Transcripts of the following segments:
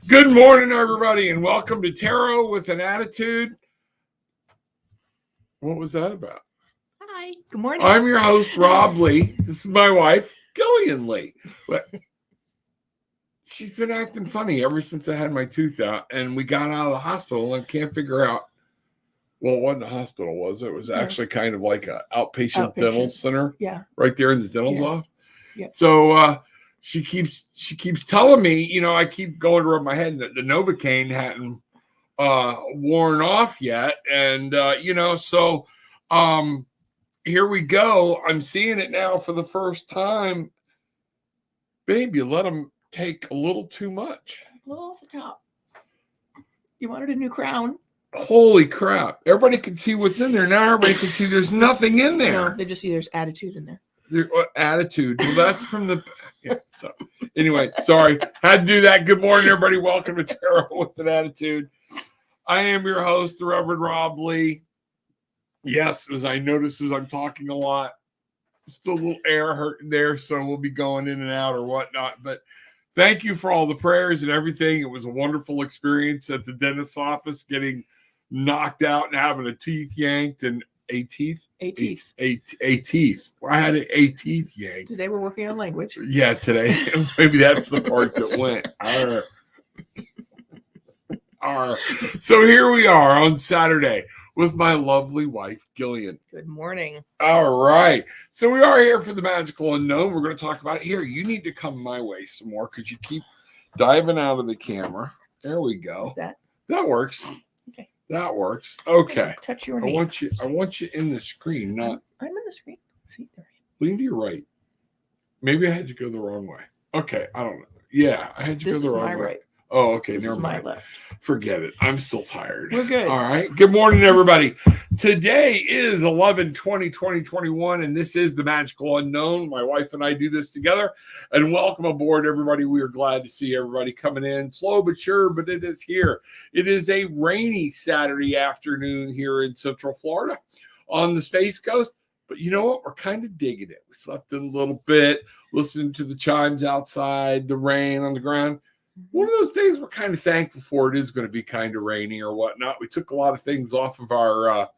Good morning, everybody, and welcome to Tarot with an Attitude. What was that about? Hi, good morning. I'm your host, Rob Lee. This is my wife, Gillian Lee. But she's been acting funny ever since I had my tooth out, and we got out of the hospital and can't figure out. Well, it wasn't a hospital, was it? It was actually kind of like an outpatient dental center. Yeah. Right there in the dental office. Yeah. So she keeps telling me, I keep going to rub my head that the Novocaine hadn't worn off yet. And so here we go. I'm seeing it now for the first time. Babe, you let them take a little too much. A little off the top. You wanted a new crown. Holy crap. Everybody can see what's in there. Now everybody can see there's nothing in there. No, they just see there's attitude in there. Attitude. Well, that's from the... Yeah, so anyway, sorry. Had to do that. Good morning, everybody. Welcome to Tarot with an Attitude. I am your host, the Reverend Rob Lee. Yes, as I notice as I'm talking a lot, still a little air hurting there, so we'll be going in and out or whatnot. But thank you for all the prayers and everything. It was a wonderful experience at the dentist's office, getting knocked out and having a teeth yanked and a teeth. A teeth. Well, I had a teeth yanked. Today we're working on language. Yeah, today. Maybe that's the part that went. So here we are on Saturday with my lovely wife, Gillian. Good morning. All right. So we are here for the magical unknown. We're going to talk about it here. You need to come my way some more because you keep diving out of the camera. There we go. Like that? That works. Okay. That works. Okay. Touch your knee. I want you in the screen, not. I'm in the screen. See, there. Lean to your right. Maybe I had you go the wrong way. Okay. I don't know. Yeah, I had you go the wrong way. This is my right. Oh, okay. This never is mind. My left. Forget it. I'm still tired. We're good. All right. Good morning, everybody. Today is 11/20/2021, and this is the Magical Unknown. My wife and I do this together. And welcome aboard, everybody. We are glad to see everybody coming in. Slow but sure, but it is here. It is a rainy Saturday afternoon here in Central Florida on the Space Coast. But you know what? We're kind of digging it. We slept in a little bit, listening to the chimes outside, the rain on the ground. One of those days we're kind of thankful for. It is going to be kind of rainy or whatnot. We took a lot of things off of our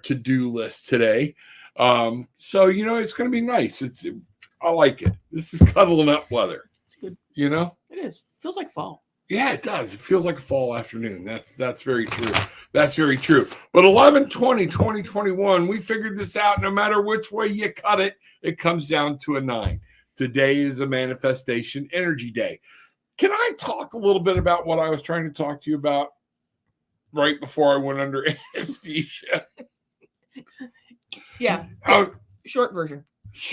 to-do list today. So, it's going to be nice. I like it. This is cuddling up weather. It's good. It is. It feels like fall. Yeah, it does. It feels like a fall afternoon. That's very true. That's very true. But 11/20/2021, we figured this out. No matter which way you cut it, it comes down to a 9. Today is a manifestation energy day. Can I talk a little bit about what I was trying to talk to you about right before I went under anesthesia? Yeah. Short version.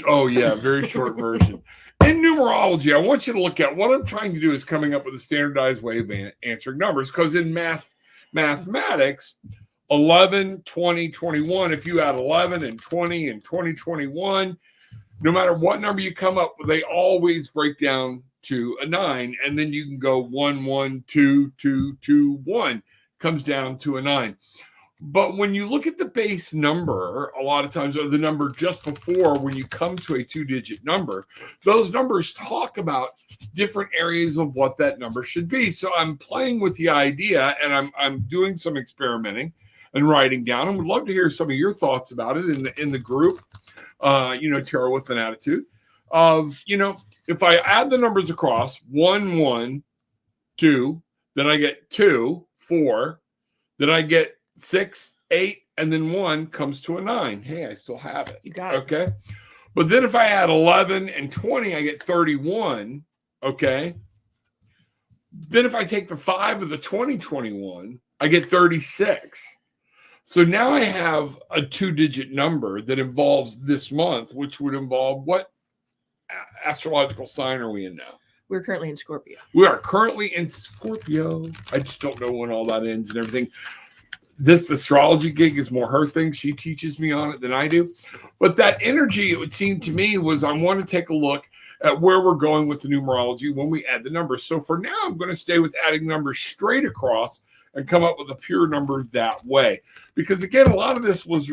Oh, yeah. Very short version. In numerology, I want you to look at what I'm trying to do is coming up with a standardized way of answering numbers. Because in mathematics, 11, 20, 21, if you add 11 and 20 and 20, 21, no matter what number you come up with, they always break down to a 9, and then you can go 1, 1, 2, 2, 2, 1 comes down to a 9. But when you look at the base number, a lot of times, or the number just before when you come to a 2-digit number, those numbers talk about different areas of what that number should be. So I'm playing with the idea, and I'm doing some experimenting and writing down, and would love to hear some of your thoughts about it in the group. Tarot with an Attitude of if I add the numbers across 1, 1, 2, then I get 2, 4, then I get 6, 8, and then 1 comes to a 9. Hey, I still have it. You got it. Okay. But then if I add 11 and 20, I get 31. Okay. Then if I take the 5 of the 2021, I get 36. So now I have a 2-digit number that involves this month, which would involve what astrological sign are we in now? We're currently in Scorpio. We are currently in Scorpio. I just don't know when all that ends and everything. This astrology gig is more her thing. She teaches me on it than I do. But that energy, it would seem to me, was I want to take a look at where we're going with the numerology when we add the numbers. So for now, I'm going to stay with adding numbers straight across and come up with a pure number that way. Because again, a lot of this was,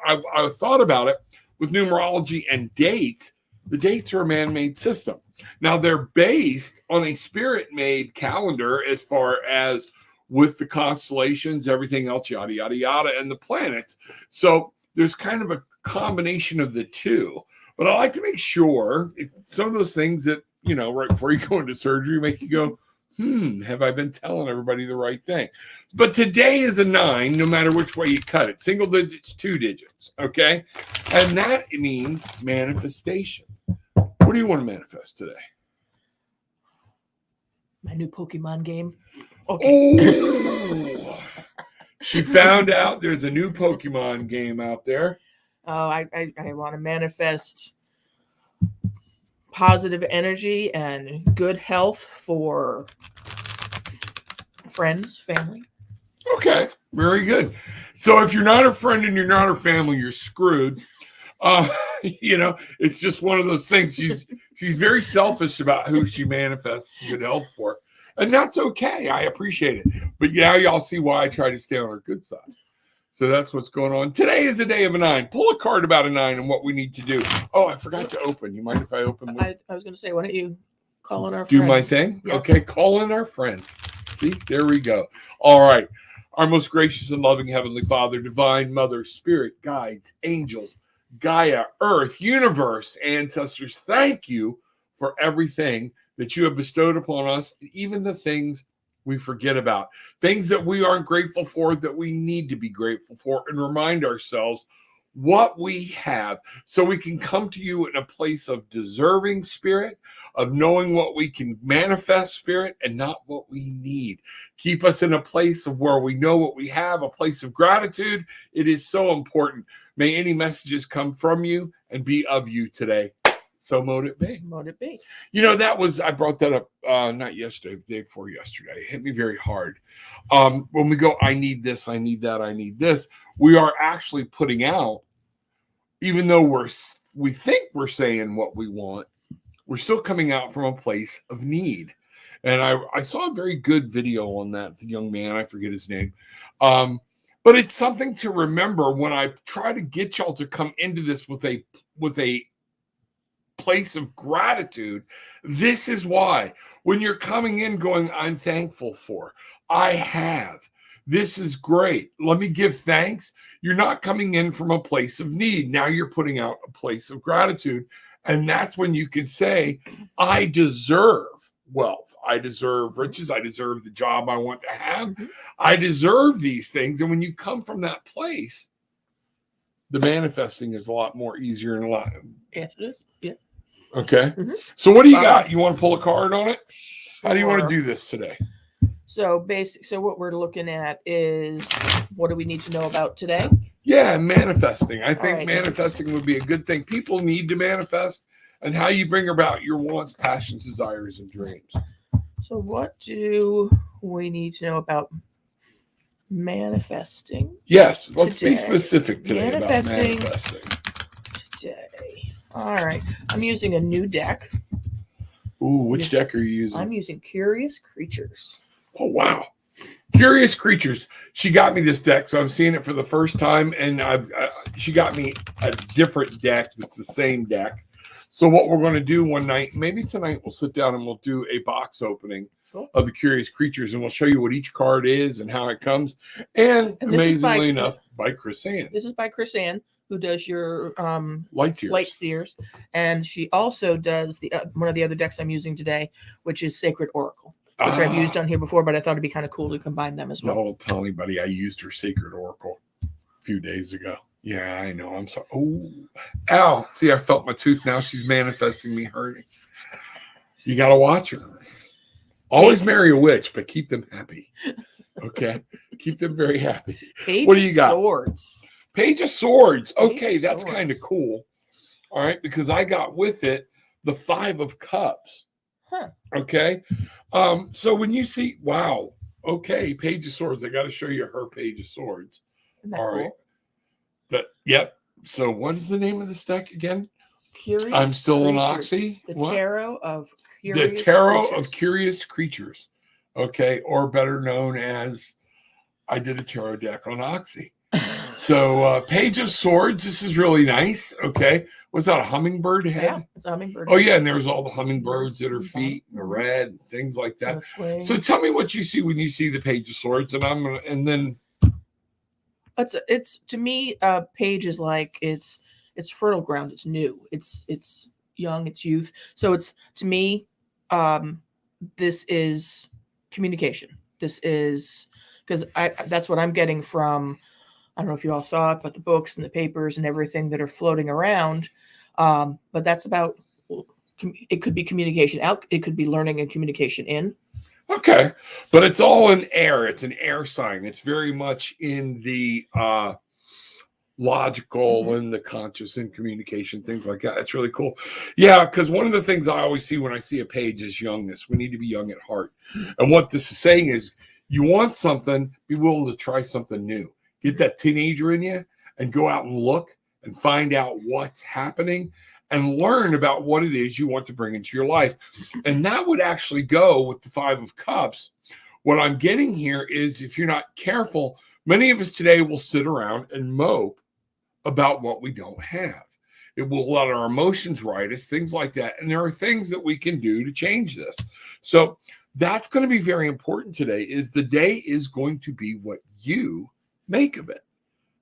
I thought about it with numerology and date. The dates are a man-made system. Now, they're based on a spirit-made calendar as far as with the constellations, everything else, yada, yada, yada, and the planets. So there's kind of a combination of the two. But I like to make sure some of those things that, right before you go into surgery make you go, have I been telling everybody the right thing? But today is a 9, no matter which way you cut it. Single digits, 2 digits, okay? And that means manifestation. What do you want to manifest today? My new Pokemon game. Okay. Oh, she found out there's a new Pokemon game out there. Oh, I want to manifest positive energy and good health for friends, family. Okay, very good. So if you're not her friend and you're not her family, you're screwed. It's just one of those things. She's very selfish about who she manifests good health for. And that's okay. I appreciate it. But now y'all see why I try to stay on her good side. So that's what's going on. Today is a day of a 9. Pull a card about a 9 and what we need to do. Oh, I forgot to open. You mind if I open? I was going to say, why don't you call in our friends? Do my thing? Yep. Okay, call in our friends. See, there we go. All right. Our most gracious and loving Heavenly Father, Divine Mother, Spirit, Guides, Angels, Gaia, Earth, Universe, Ancestors, thank you for everything that you have bestowed upon us, even the things we forget about, things that we aren't grateful for, that we need to be grateful for, and remind ourselves what we have so we can come to you in a place of deserving spirit, of knowing what we can manifest spirit and not what we need. Keep us in a place of where we know what we have, a place of gratitude. It is so important. May any messages come from you and be of you today. So mote it be. Mote it be. I brought that up not yesterday, the day before yesterday. It hit me very hard. When we go, I need this, I need that, I need this, we are actually putting out, even though we think we're saying what we want, we're still coming out from a place of need. And I saw a very good video on that, the young man, I forget his name. But it's something to remember when I try to get y'all to come into this with a place of gratitude. This is why when you're coming in going, I'm thankful for, I have, this is great, let me give thanks. You're not coming in from a place of need. Now you're putting out a place of gratitude. And that's when you can say, I deserve wealth, I deserve riches, I deserve the job I want to have, I deserve these things. And when you come from that place, the manifesting is a lot more easier and a lot. Yes, it is. Yeah. Okay. So what do you got? You want to pull a card on it? Sure. How do you want to do this today? So what we're looking at is, what do we need to know about today? Yeah, manifesting. I think manifesting would be a good thing. People need to manifest, and how you bring about your wants, passions, desires, and dreams. So what do we need to know about manifesting? Yes, let's be specific today about manifesting. Today. All right. I'm using a new deck. Ooh, which deck are you using? I'm using Curious Creatures. Oh, wow. Curious Creatures. She got me this deck, so I'm seeing it for the first time, and she got me a different deck that's the same deck. So what we're going to do one night, maybe tonight, we'll sit down and we'll do a box opening of the Curious Creatures, and we'll show you what each card is and how it comes. And amazingly enough, by Chris Ann. This is by Chris Ann, who does your Light Seers. And she also does the one of the other decks I'm using today, which is Sacred Oracle, which I've used on here before, but I thought it'd be kind of cool to combine them as well. Don't tell anybody I used her Sacred Oracle a few days ago. Yeah, I know. I'm sorry. Oh, ow. See, I felt my tooth. Now she's manifesting me hurting. You got to watch her. Always marry a witch, but keep them happy. Okay? Keep them very happy. What do you got? Swords. Page of Swords. Okay, that's kind of cool. All right, because I got with it the 5 of Cups. Huh. Okay? So when you see, wow, okay, Page of Swords. I got to show you her Page of Swords. Isn't that All cool? right. Yep. So what is the name of this deck again? Curious I'm still Creatures. on Oxy. The What? Tarot of Curious The Tarot Creatures. of Curious Creatures. Okay, or better known as, I did a tarot deck on Oxy. So, Page of Swords. This is really nice. Okay. Was that a hummingbird head? Yeah, it's a hummingbird. Oh, yeah. And there's all the hummingbirds that are feet and the red, things like that. So tell me what you see when you see the Page of Swords. And then. It's to me, Page is like, it's fertile ground. It's new. It's young. It's youth. So it's, to me, this is communication. This is, because that's what I'm getting from, I don't know if you all saw it, but the books and the papers and everything that are floating around. But that's about, it could be communication out. It could be learning and communication in. Okay. But it's all in air. It's an air sign. It's very much in the logical and the conscious and communication, things like that. It's really cool. Yeah, because one of the things I always see when I see a page is youngness. We need to be young at heart. And what this is saying is, you want something, be willing to try something new. Get that teenager in you and go out and look and find out what's happening and learn about what it is you want to bring into your life. And that would actually go with the Five of Cups. What I'm getting here is, if you're not careful, many of us today will sit around and mope about what we don't have. It will let our emotions ride us, things like that. And there are things that we can do to change this. So that's going to be very important today. Is the day is going to be what you make of it.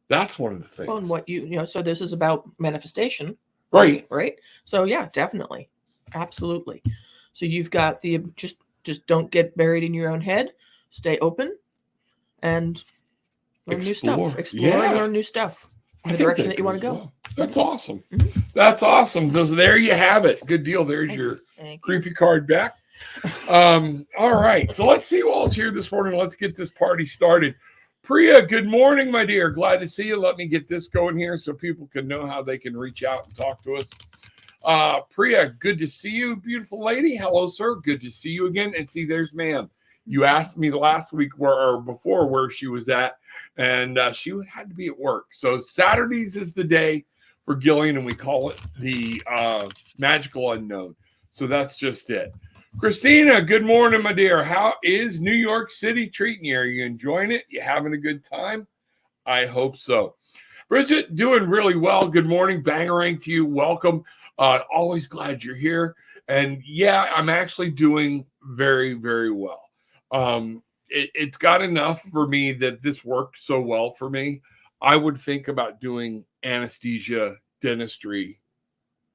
That's one of the things. Well, and what so this is about manifestation. Right. Right. So yeah, definitely. Absolutely. So you've got the, just don't get buried in your own head. Stay open and learn new stuff. Explore and learn new stuff in the direction that you want to go. Well. That's awesome. That's awesome. So there you have it. Good deal. There's your creepy card back. All right. So let's see who all's here this morning. Let's get this party started. Priya, good morning, my dear. Glad to see you. Let me get this going here so people can know how they can reach out and talk to us. Priya, good to see you, beautiful lady. Hello, sir. Good to see you again. And see, there's ma'am. You asked me last week before where she was at, and she had to be at work. So Saturdays is the day for Gillian, and we call it the magical unknown. So that's just it. Christina, good morning, my dear. How is New York City treating you? Are you enjoying it? You having a good time? I hope so. Bridget, doing really well. Good morning. Bangarang to you. Welcome. Always glad you're here. And yeah, I'm actually doing very, very well. It's got enough for me that this worked so well for me. I would think about doing anesthesia dentistry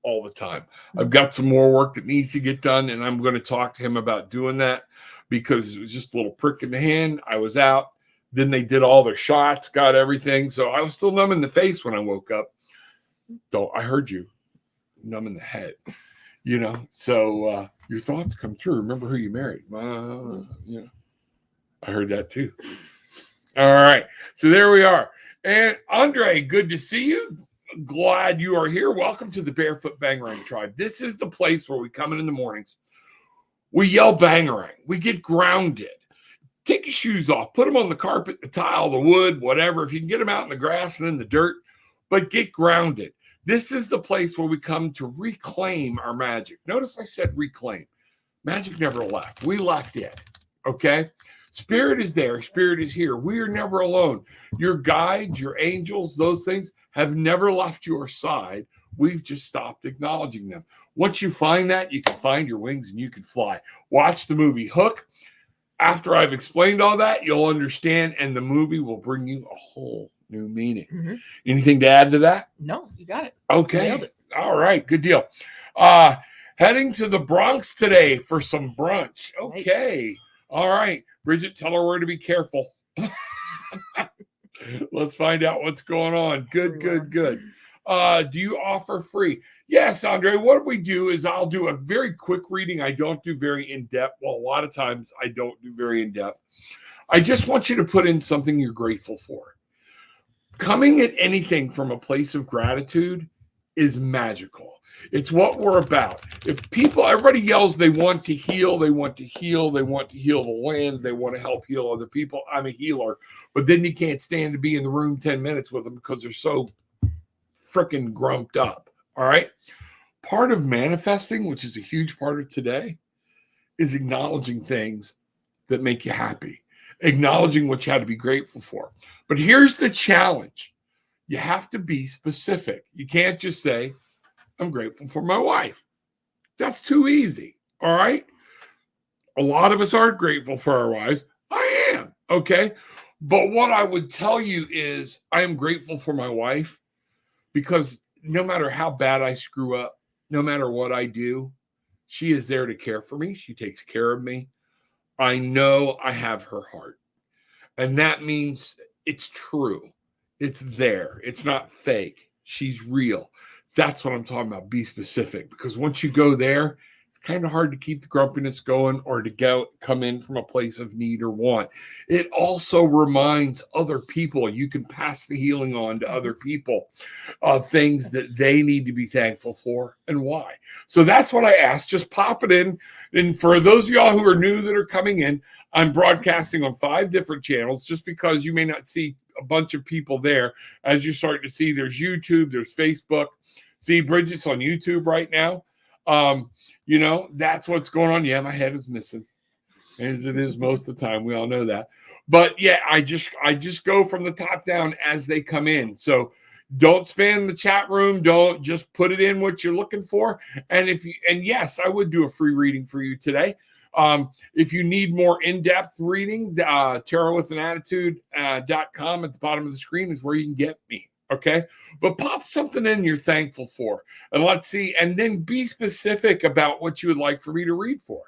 all the time. I've got some more work that needs to get done, and I'm going to talk to him about doing that because it was just a little prick in the hand. I was out. Then they did all their shots, got everything. So I was still numb in the face when I woke up. Though I heard you numb in the head, So your thoughts come true. Remember who you married. I heard that too. All right. So there we are. And Andre, good to see you. Glad you are here. Welcome to the Barefoot Bangarang Tribe. This is the place where we come in the mornings. We yell Bangarang. We get grounded. Take your shoes off. Put them on the carpet, the tile, the wood, whatever. If you can get them out in the grass and in the dirt, but get grounded. This is the place where we come to reclaim our magic. Notice I said reclaim. Magic never left. We left it. Okay? Spirit is there. Spirit is here. We are never alone. Your guides, your angels, those things have never left your side. We've just stopped acknowledging them. Once you find that, you can find your wings and you can fly. Watch the movie Hook. After I've explained all that, you'll understand, and the movie will bring you a whole new meaning. Mm-hmm. Anything to add to that? No, you got it. Okay. Nailed it. All right. Good deal. Heading to the Bronx today for some brunch. Okay. Nice. All right. Bridget, tell her where to be careful. Let's find out what's going on. Good. Do you offer free? Yes, Andre. What we do is I'll do a very quick reading. I don't do very in-depth. Well, a lot of times I don't do very in-depth. I just want you to put in something you're grateful for. Coming at anything from a place of gratitude is magical. It's what we're about. If everybody yells they want to heal, they want to heal the land, they want to help heal other people. I'm a healer. But then you can't stand to be in the room 10 minutes with them because they're so freaking grumped up. All right. Part of manifesting, which is a huge part of today, is acknowledging things that make you happy, acknowledging what you had to be grateful for. But here's the challenge. you have to be specific. You can't just say, I'm grateful for my wife. That's too easy. All right. A lot of us aren't grateful for our wives. I am. Okay. But what I would tell you is I am grateful for my wife because no matter how bad I screw up, no matter what I do, she is there to care for me. She takes care of me. I know I have her heart. And that means it's true. It's there. It's not fake. She's real. That's what I'm talking about. Be specific. Because once you go there, it's kind of hard to keep the grumpiness going or to come in from a place of need or want. It also reminds other people, you can pass the healing on to other people of things that they need to be thankful for and why. So that's what I asked. Just pop it in. And for those of y'all who are new that are coming in, I'm broadcasting on 5 different channels just because you may not see a bunch of people there. As you're starting to see, there's YouTube, there's Facebook. See, Bridget's on YouTube right now. That's what's going on. Yeah, my head is missing, as it is most of the time. We all know that. But yeah, I just go from the top down as they come in. So don't spam the chat room. Don't just put it in what you're looking for. And yes, I would do a free reading for you today. If you need more in-depth reading, tarotwithanattitude.com at the bottom of the screen is where you can get me. Okay. But pop something in you're thankful for and let's see. And then be specific about what you would like for me to read for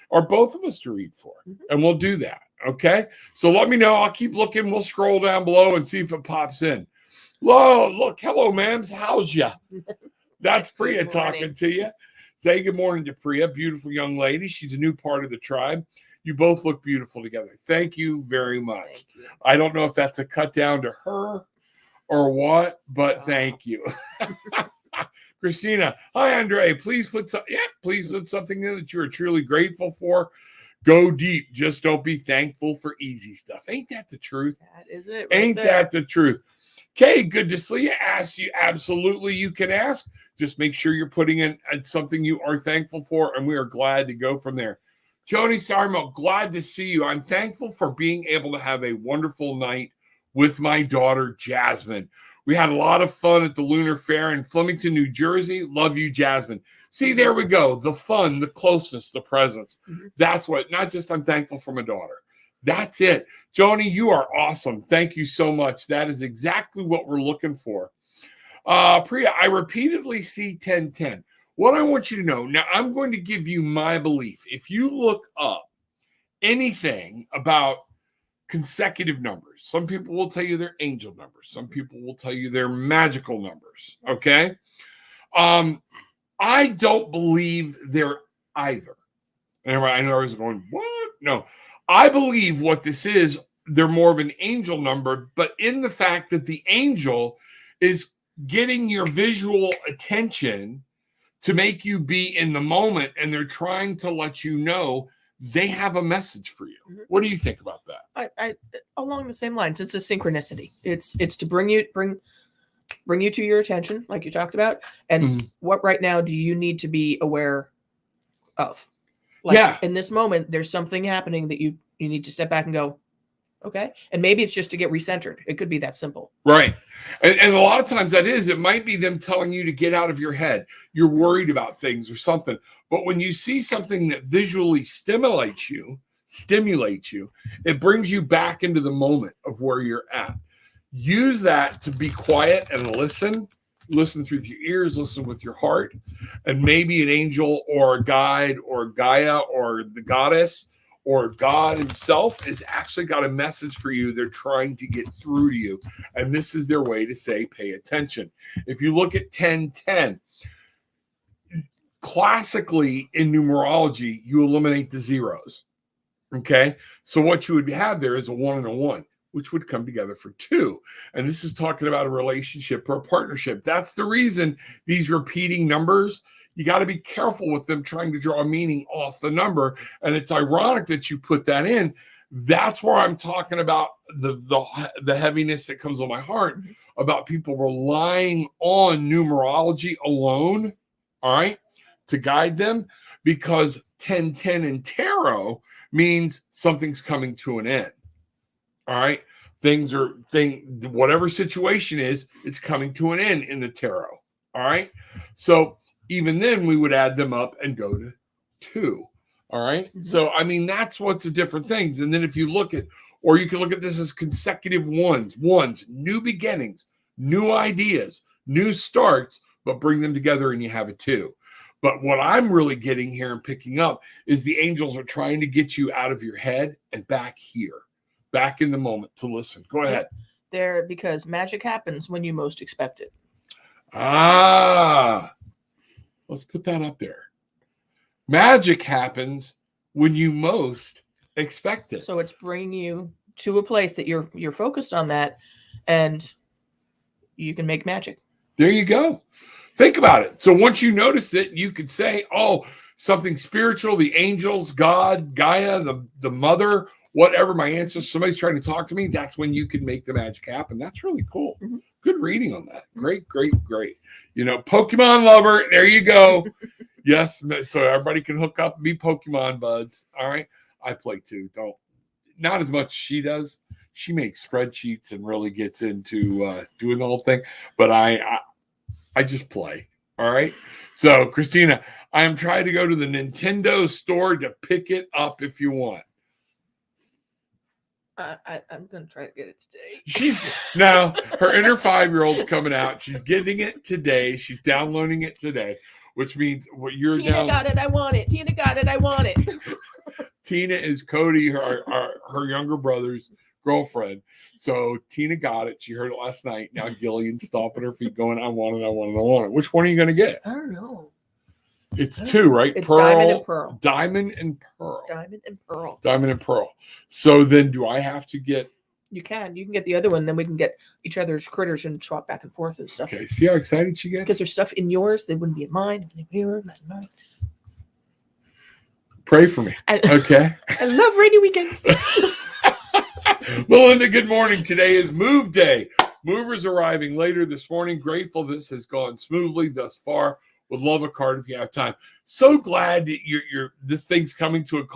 or both of us to read for. And we'll do that. Okay. So let me know. I'll keep looking. We'll scroll down below and see if it pops in. Look. Hello, ma'ams. How's ya? That's Priya talking to you. Say good morning to Priya. Beautiful young lady. She's a new part of the tribe. You both look beautiful together. Thank you very much. I don't know if that's a cut down to her or what, but thank you. Christina, hi, Andre. Please put something in that you are truly grateful for. Go deep. Just don't be thankful for easy stuff. Ain't that the truth? That is it. Ain't that the truth? Okay, good to see you. Ask you. Absolutely, you can ask. Just make sure you're putting in something you are thankful for, and we are glad to go from there. Joni Sarmo, glad to see you. I'm thankful for being able to have a wonderful night with my daughter, Jasmine. We had a lot of fun at the Lunar Fair in Flemington, New Jersey. Love you, Jasmine. See, there we go. The fun, the closeness, the presence. That's what, not just I'm thankful for my daughter. That's it. Joni, you are awesome. Thank you so much. That is exactly what we're looking for. Priya, I repeatedly see 1010. What I want you to know, now I'm going to give you my belief. If you look up anything about consecutive numbers, some people will tell you they're angel numbers. Some people will tell you they're magical numbers. Okay. I don't believe they're either. And I know I was going, what? No, I believe what this is, they're more of an angel number, but in the fact that the angel is getting your visual attention to make you be in the moment, and they're trying to let you know they have a message for you. What do you think about that? I along the same lines. It's a synchronicity. It's to bring you to your attention, like you talked about, and what right now do you need to be aware of? Like in this moment, there's something happening that you need to step back and go, okay. And maybe it's just to get recentered. It could be that simple. Right. And a lot of times it might be them telling you to get out of your head. You're worried about things or something. But when you see something that visually stimulates you, it brings you back into the moment of where you're at. Use that to be quiet and listen through your ears, listen with your heart, and maybe an angel or a guide or Gaia or the goddess or God himself has actually got a message for you. They're trying to get through to you. And this is their way to say, pay attention. If you look at 1010, classically in numerology, you eliminate the zeros. Okay. So what you would have there is a 1 and a 1, which would come together for 2. And this is talking about a relationship or a partnership. That's the reason these repeating numbers, you got to be careful with them trying to draw a meaning off the number. And it's ironic that you put that in. That's where I'm talking about the heaviness that comes on my heart about people relying on numerology alone, all right, to guide them, because 1010 in tarot means something's coming to an end. All right. whatever situation is, it's coming to an end in the tarot. All right. So even then we would add them up and go to 2. All right. Mm-hmm. So, I mean, that's what's the different things. And then if you look at, or you can look at this as consecutive ones, new beginnings, new ideas, new starts, but bring them together and you have a 2. But what I'm really getting here and picking up is the angels are trying to get you out of your head and back here, back in the moment to listen. Go ahead. Because magic happens when you most expect it. Let's put that up there. Magic happens when you most expect it. So it's bringing you to a place that you're focused on that, and you can make magic. There you go. Think about it. So once you notice it, you could say, oh, something spiritual, the angels, God, Gaia, the mother, whatever, my ancestors, somebody's trying to talk to me. That's when you can make the magic happen. That's really cool. Mm-hmm. Good reading on that. Great. You know, Pokemon lover. There you go. Yes. So everybody can hook up and be Pokemon buds. All right. I play too. Not as much as she does. She makes spreadsheets and really gets into doing the whole thing. But I just play. All right. So, Christina, I am trying to go to the Nintendo store to pick it up if you want. I'm going to try to get it today. Her inner 5-year-old's coming out. She's getting it today. She's downloading it today, which means what you're Tina got it. I want it. Tina got it. I want it. Tina is Cody, her younger brother's girlfriend. So Tina got it. She heard it last night. Now Gillian's stomping her feet going, I want it. Which one are you going to get? I don't know. It's 2, right? It's Diamond and Pearl. Diamond and Pearl. So then do I have to get... You can get the other one. Then we can get each other's critters and swap back and forth and stuff. Okay. See how excited she gets? Because there's stuff in yours that wouldn't be in mine. Pray for me. Okay. I love rainy weekends. Melinda, good morning. Today is Move Day. Movers arriving later this morning. Grateful this has gone smoothly thus far. Would love a card if you have time. So glad that this thing's coming to a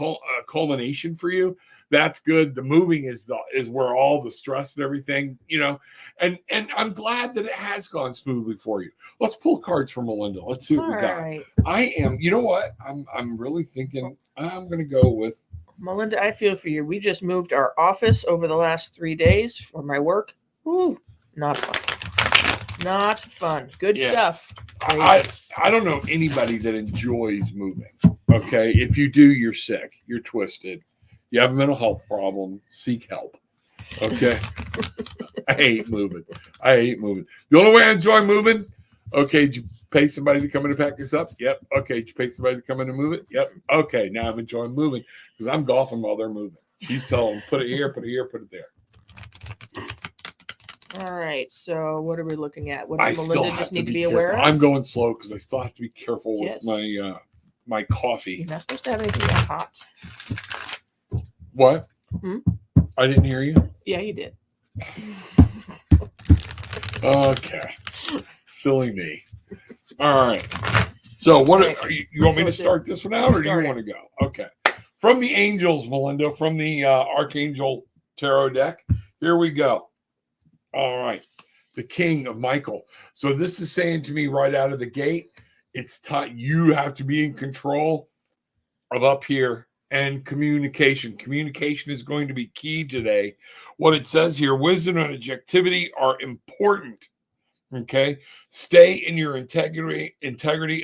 culmination for you. That's good. The moving is where all the stress and everything, you know, and I'm glad that it has gone smoothly for you. Let's pull cards from Melinda. Let's see what we got. Right. You know what? I'm really thinking I'm going to go with Melinda. I feel for you. We just moved our office over the last 3 days for my work. Ooh, not fun. Good stuff. I don't know anybody that enjoys moving. Okay. If you do, you're sick. You're twisted. You have a mental health problem. Seek help. Okay. I hate moving. The only way I enjoy moving. Okay. Did you pay somebody to come in and pack this up? Yep. Okay. Did you pay somebody to come in and move it? Yep. Okay. Now I'm enjoying moving because I'm golfing while they're moving. She's telling them, put it here, put it here, put it there. All right. So what are we looking at? What does Melinda just need to be careful. aware of? I'm going slow because I still have to be careful with my coffee. You're not supposed to have anything that hot. What? I didn't hear you. Yeah, you did. Okay. Silly me. All right. So what you want me to start this one out or do you want to go? Okay. From the angels, Melinda, from the Archangel Tarot deck, here we go. All right. The King of Michael. So this is saying to me right out of the gate, it's time you have to be in control of up here and communication. Communication is going to be key today. What it says here, wisdom and objectivity are important. Okay. Stay in your integrity,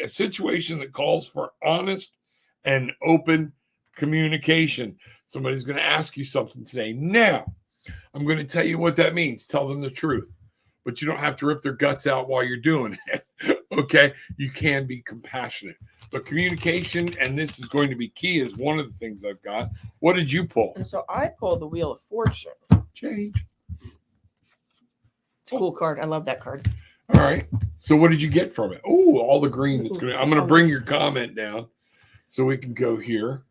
a situation that calls for honest and open communication. Somebody's going to ask you something today. Now, I'm going to tell you what that means. Tell them the truth, but you don't have to rip their guts out while you're doing it. Okay. You can be compassionate, but communication, and this is going to be key, is one of the things I've got. What did you pull? And so I pulled the Wheel of Fortune. Change. It's a cool card. I love that card. All right. So what did you get from it? Oh, all the green that's going to, I'm going to bring your comment down so we can go here.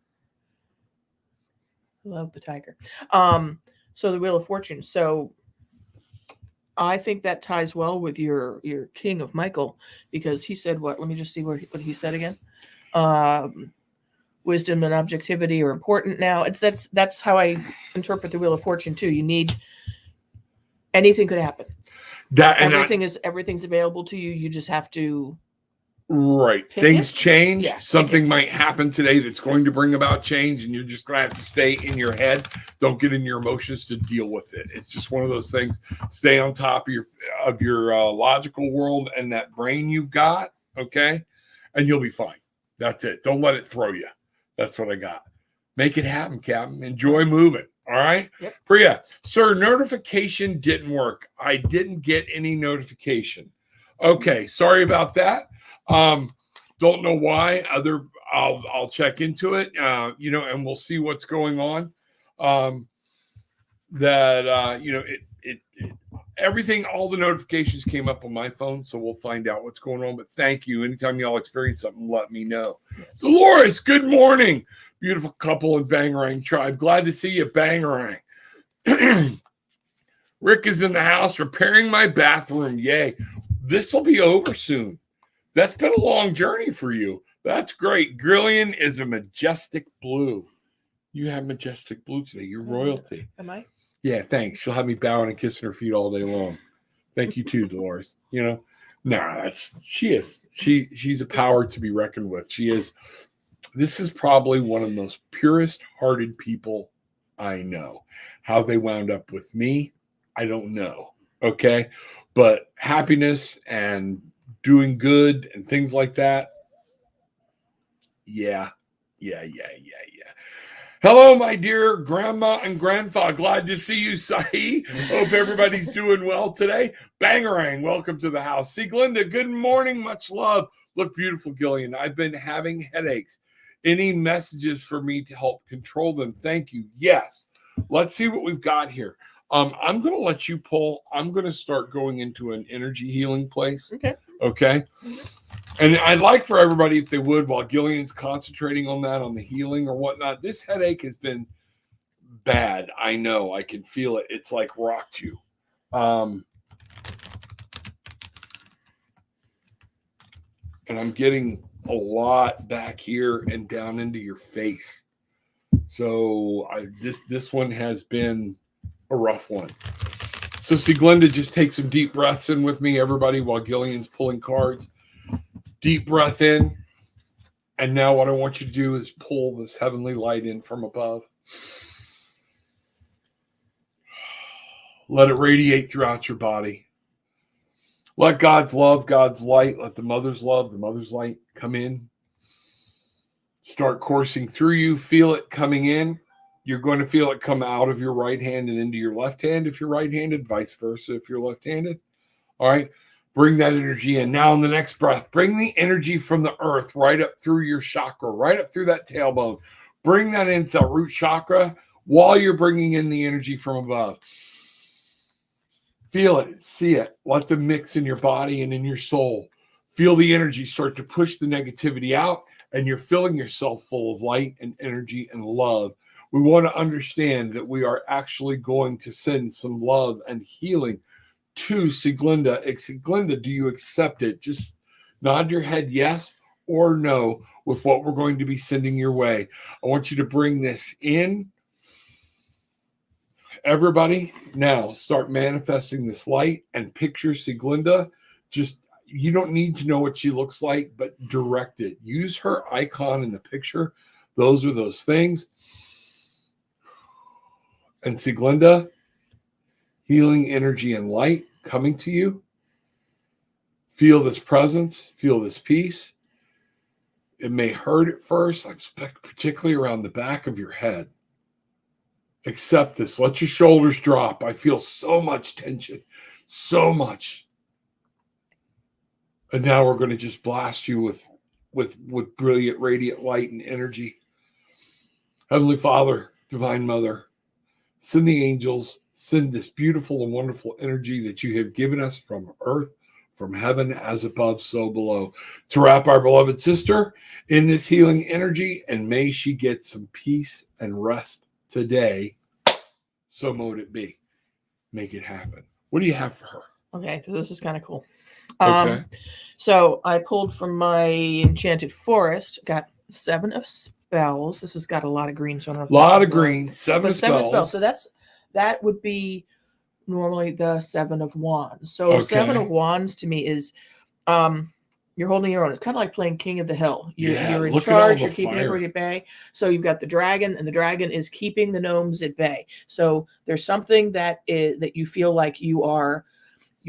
Love the tiger. So the Wheel of Fortune. So I think that ties well with your King of Michael, because he said what? Let me just see what he said again. Wisdom and objectivity are important now. That's how I interpret the Wheel of Fortune too. You need anything could happen. That and Everything's available to you. You just have to. Right. Things change. Yeah, Something might happen today that's going to bring about change, and you're just going to have to stay in your head. Don't get in your emotions to deal with it. It's just one of those things. Stay on top of your logical world and that brain you've got, okay? And you'll be fine. That's it. Don't let it throw you. That's what I got. Make it happen, Captain. Enjoy moving. All right? Yep. Priya, sir, notification didn't work. I didn't get any notification. Okay. Sorry about that. Don't know why. I'll check into it, and we'll see what's going on. Everything, all the notifications came up on my phone, so we'll find out what's going on. But thank you. Anytime y'all experience something, let me know. Dolores, good morning. Beautiful couple in Bangarang tribe. Glad to see you, Bangarang. Rick is in the house repairing my bathroom. Yay. This will be over soon. That's been a long journey for you. That's great. Gillian is a majestic blue. You have majestic blue today. You're royalty. Am I? Yeah, thanks. She'll have me bowing and kissing her feet all day long. Thank you too, Dolores. She is. She's a power to be reckoned with. She is. This is probably one of the most purest hearted people I know. How they wound up with me, I don't know. Okay. But happiness and doing good and things like that. Yeah. Hello, my dear grandma and grandpa. Glad to see you, Sahi. Hope everybody's doing well today. Bangarang, welcome to the house. See, Glenda, good morning. Much love. Look beautiful, Gillian. I've been having headaches. Any messages for me to help control them? Thank you. Yes. Let's see what we've got here. I'm going to let you pull. I'm going to start going into an energy healing place. Okay. And I'd like for everybody, if they would, while Gillian's concentrating on that, on the healing or whatnot, this headache has been bad. I know. I can feel it. It's like rocked you. And I'm getting a lot back here and down into your face. So this one has been a rough one. So see, Glenda, just take some deep breaths in with me, everybody, while Gillian's pulling cards. Deep breath in. And now what I want you to do is pull this heavenly light in from above. Let it radiate throughout your body. Let God's love, God's light, let the mother's love, the mother's light come in. Start coursing through you. Feel it coming in. You're going to feel it come out of your right hand and into your left hand if you're right-handed, vice versa if you're left-handed. All right. Bring that energy in. Now in the next breath, bring the energy from the earth right up through your chakra, right up through that tailbone. Bring that into the root chakra while you're bringing in the energy from above. Feel it. See it. Let them mix in your body and in your soul. Feel the energy start to push the negativity out, and you're filling yourself full of light and energy and love. We want to understand that we are actually going to send some love and healing to Sieglinde. Sieglinde, do you accept it? Just nod your head yes or no with what we're going to be sending your way. I want you to bring this in. Everybody, now start manifesting this light and picture Sieglinde. Just, you don't need to know what she looks like, but direct it. Use her icon in the picture. Those are those things. And Sieglinde, healing energy and light coming to you. Feel this presence. Feel this peace. It may hurt at first, particularly around the back of your head. Accept this. Let your shoulders drop. I feel so much tension. So much. And now we're going to just blast you with brilliant, radiant light and energy. Heavenly Father, Divine Mother, send the angels, send this beautiful and wonderful energy that you have given us from earth, from heaven, as above, so below, to wrap our beloved sister in this healing energy, and may she get some peace and rest today. So mote it be. Make it happen. What do you have for her? Okay, so this is kind of cool. Okay. So I pulled from my Enchanted Forest, got 7 of Spells. This has got a lot of green, so I don't know. A lot of green, 7 of spells. So that would be normally the Seven of Wands. So Seven of Wands to me is you're holding your own. It's kind of like playing King of the Hill. You're in charge. You're keeping everybody at bay. So you've got the dragon, and the dragon is keeping the gnomes at bay. So there's something that you feel like you're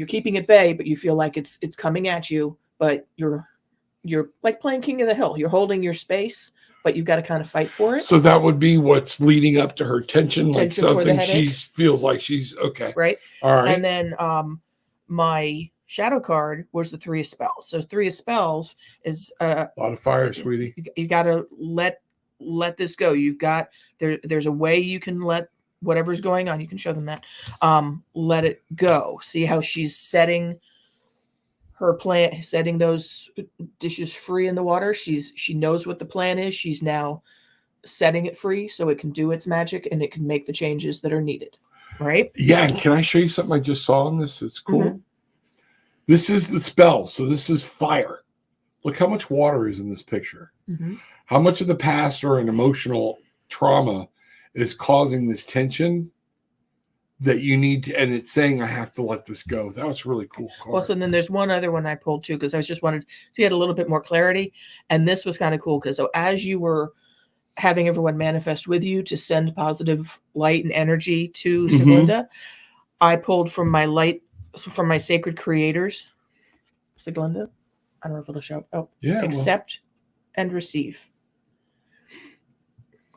keeping at bay, but you feel like it's coming at you. But you're like playing King of the Hill. You're holding your space, but you've got to kind of fight for it. So that would be what's leading up to her tension, like something she feels like she's okay. Right. All right. And then my shadow card was the Three of Spells. So Three of Spells is a lot of fire, sweetie. You got to let this go. You've got there's a way you can let whatever's going on. You can show them that. Let it go. See how she's setting her plan, setting those dishes free in the water. She knows what the plan is. She's now setting it free so it can do its magic and it can make the changes that are needed. Right? Yeah. And can I show you something I just saw on this? It's cool. Mm-hmm. This is the spell. So this is fire. Look how much water is in this picture. Mm-hmm. How much of the past or an emotional trauma is causing this tension that you need to, and it's saying, I have to let this go. That was really cool card. Well, so then there's one other one I pulled too, because I just wanted to get a little bit more clarity. And this was kind of cool because so as you were having everyone manifest with you to send positive light and energy to Siglinda, I pulled from my sacred creators, Siglinda. I don't know if it'll show up. Oh, yeah. Accept and receive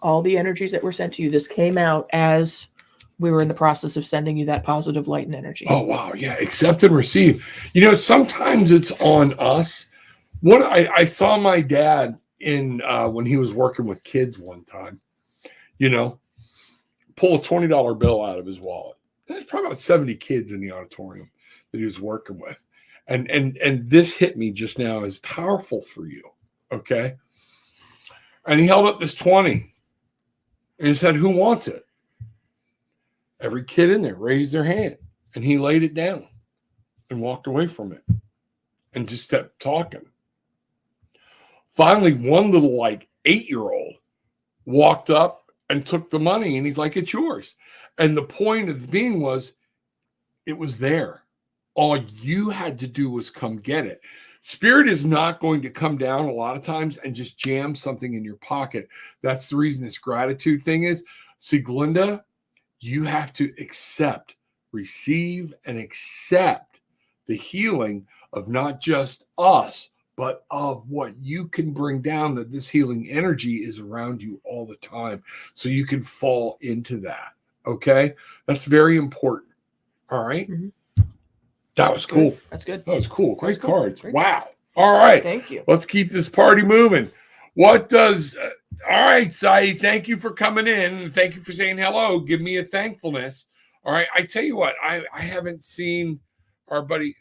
all the energies that were sent to you. This came out as we were in the process of sending you that positive light and energy. Oh, wow. Yeah. Accept and receive. You know, sometimes it's on us. I saw my dad when he was working with kids one time, pull a $20 bill out of his wallet. There's probably about 70 kids in the auditorium that he was working with. And this hit me just now as powerful for you. Okay. And he held up this 20 and he said, who wants it? Every kid in there raised their hand and he laid it down and walked away from it and just kept talking. Finally, one little 8-year-old walked up and took the money and he's like, it's yours. And the point of the being was, it was there. All you had to do was come get it. Spirit is not going to come down a lot of times and just jam something in your pocket. That's the reason this gratitude thing is. Siglinda, you have to accept, receive, and accept the healing of not just us, but of what you can bring down, that this healing energy is around you all the time. So you can fall into that. Okay? That's very important. All right? Mm-hmm. That was cool. That's good. That was cool. Great cards. Wow. All right. Thank you. Let's keep this party moving. What does... all right, Sai, thank you for coming in. Thank you for saying hello. Give me a thankfulness. All right. I tell you what, I haven't seen our buddy.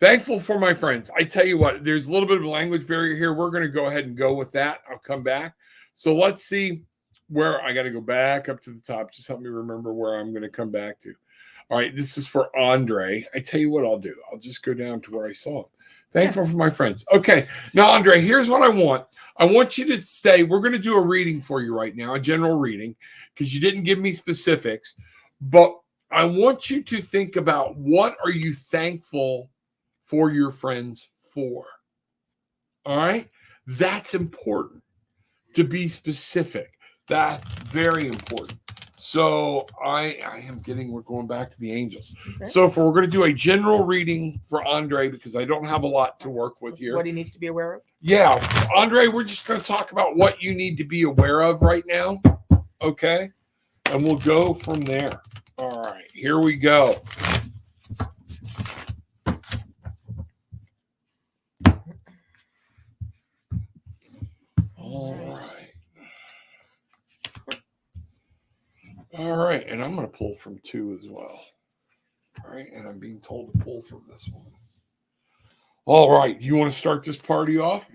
Thankful for my friends. I tell you what, there's a little bit of a language barrier here. We're going to go ahead and go with that. I'll come back. So let's see where I got to go back up to the top. Just help me remember where I'm going to come back to. All right. This is for Andre. I tell you what I'll do. I'll just go down to where I saw him. Thankful for my friends. Okay. Now, Andre, here's what I want. I want you to stay. We're going to do a reading for you right now, a general reading, because you didn't give me specifics. But I want you to think about, what are you thankful for your friends for? All right? That's important, to be specific. That's very important. So we're going back to the angels. Okay. So we're going to do a general reading for Andre, because I don't have a lot to work with here. What he needs to be aware of? Yeah. Andre, we're just going to talk about what you need to be aware of right now. Okay. And we'll go from there. All right. Here we go. All right. All right, and I'm going to pull from 2 as well. All right, and I'm being told to pull from this one. All right, you want to start this party off?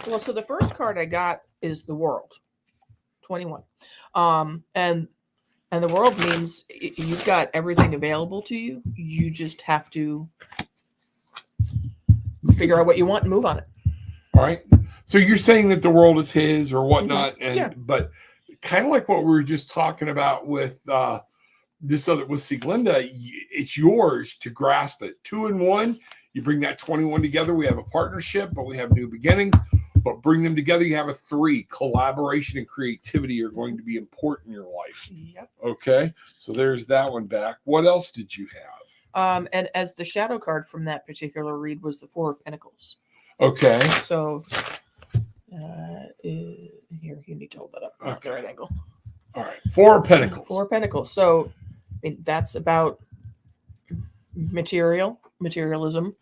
Well, so the first card I got is the World, 21. And the World means you've got everything available to you. You just have to figure out what you want and move on it. All right. So you're saying that the world is his or whatnot, mm-hmm. And yeah. But kind of like what we were just talking about with this other with Sieglinde, it's yours to grasp it. 2 and 1, you bring that 21 together. We have a partnership, but we have new beginnings. But bring them together, you have a 3. Collaboration and creativity are going to be important in your life. Yep. Okay, so there's that one back. What else did you have? And as the shadow card from that particular read was the 4 of Pentacles. Okay. So here, you need to hold that up. Okay. Right angle. All right. 4 of Pentacles. 4 of Pentacles. So I mean, that's about materialism,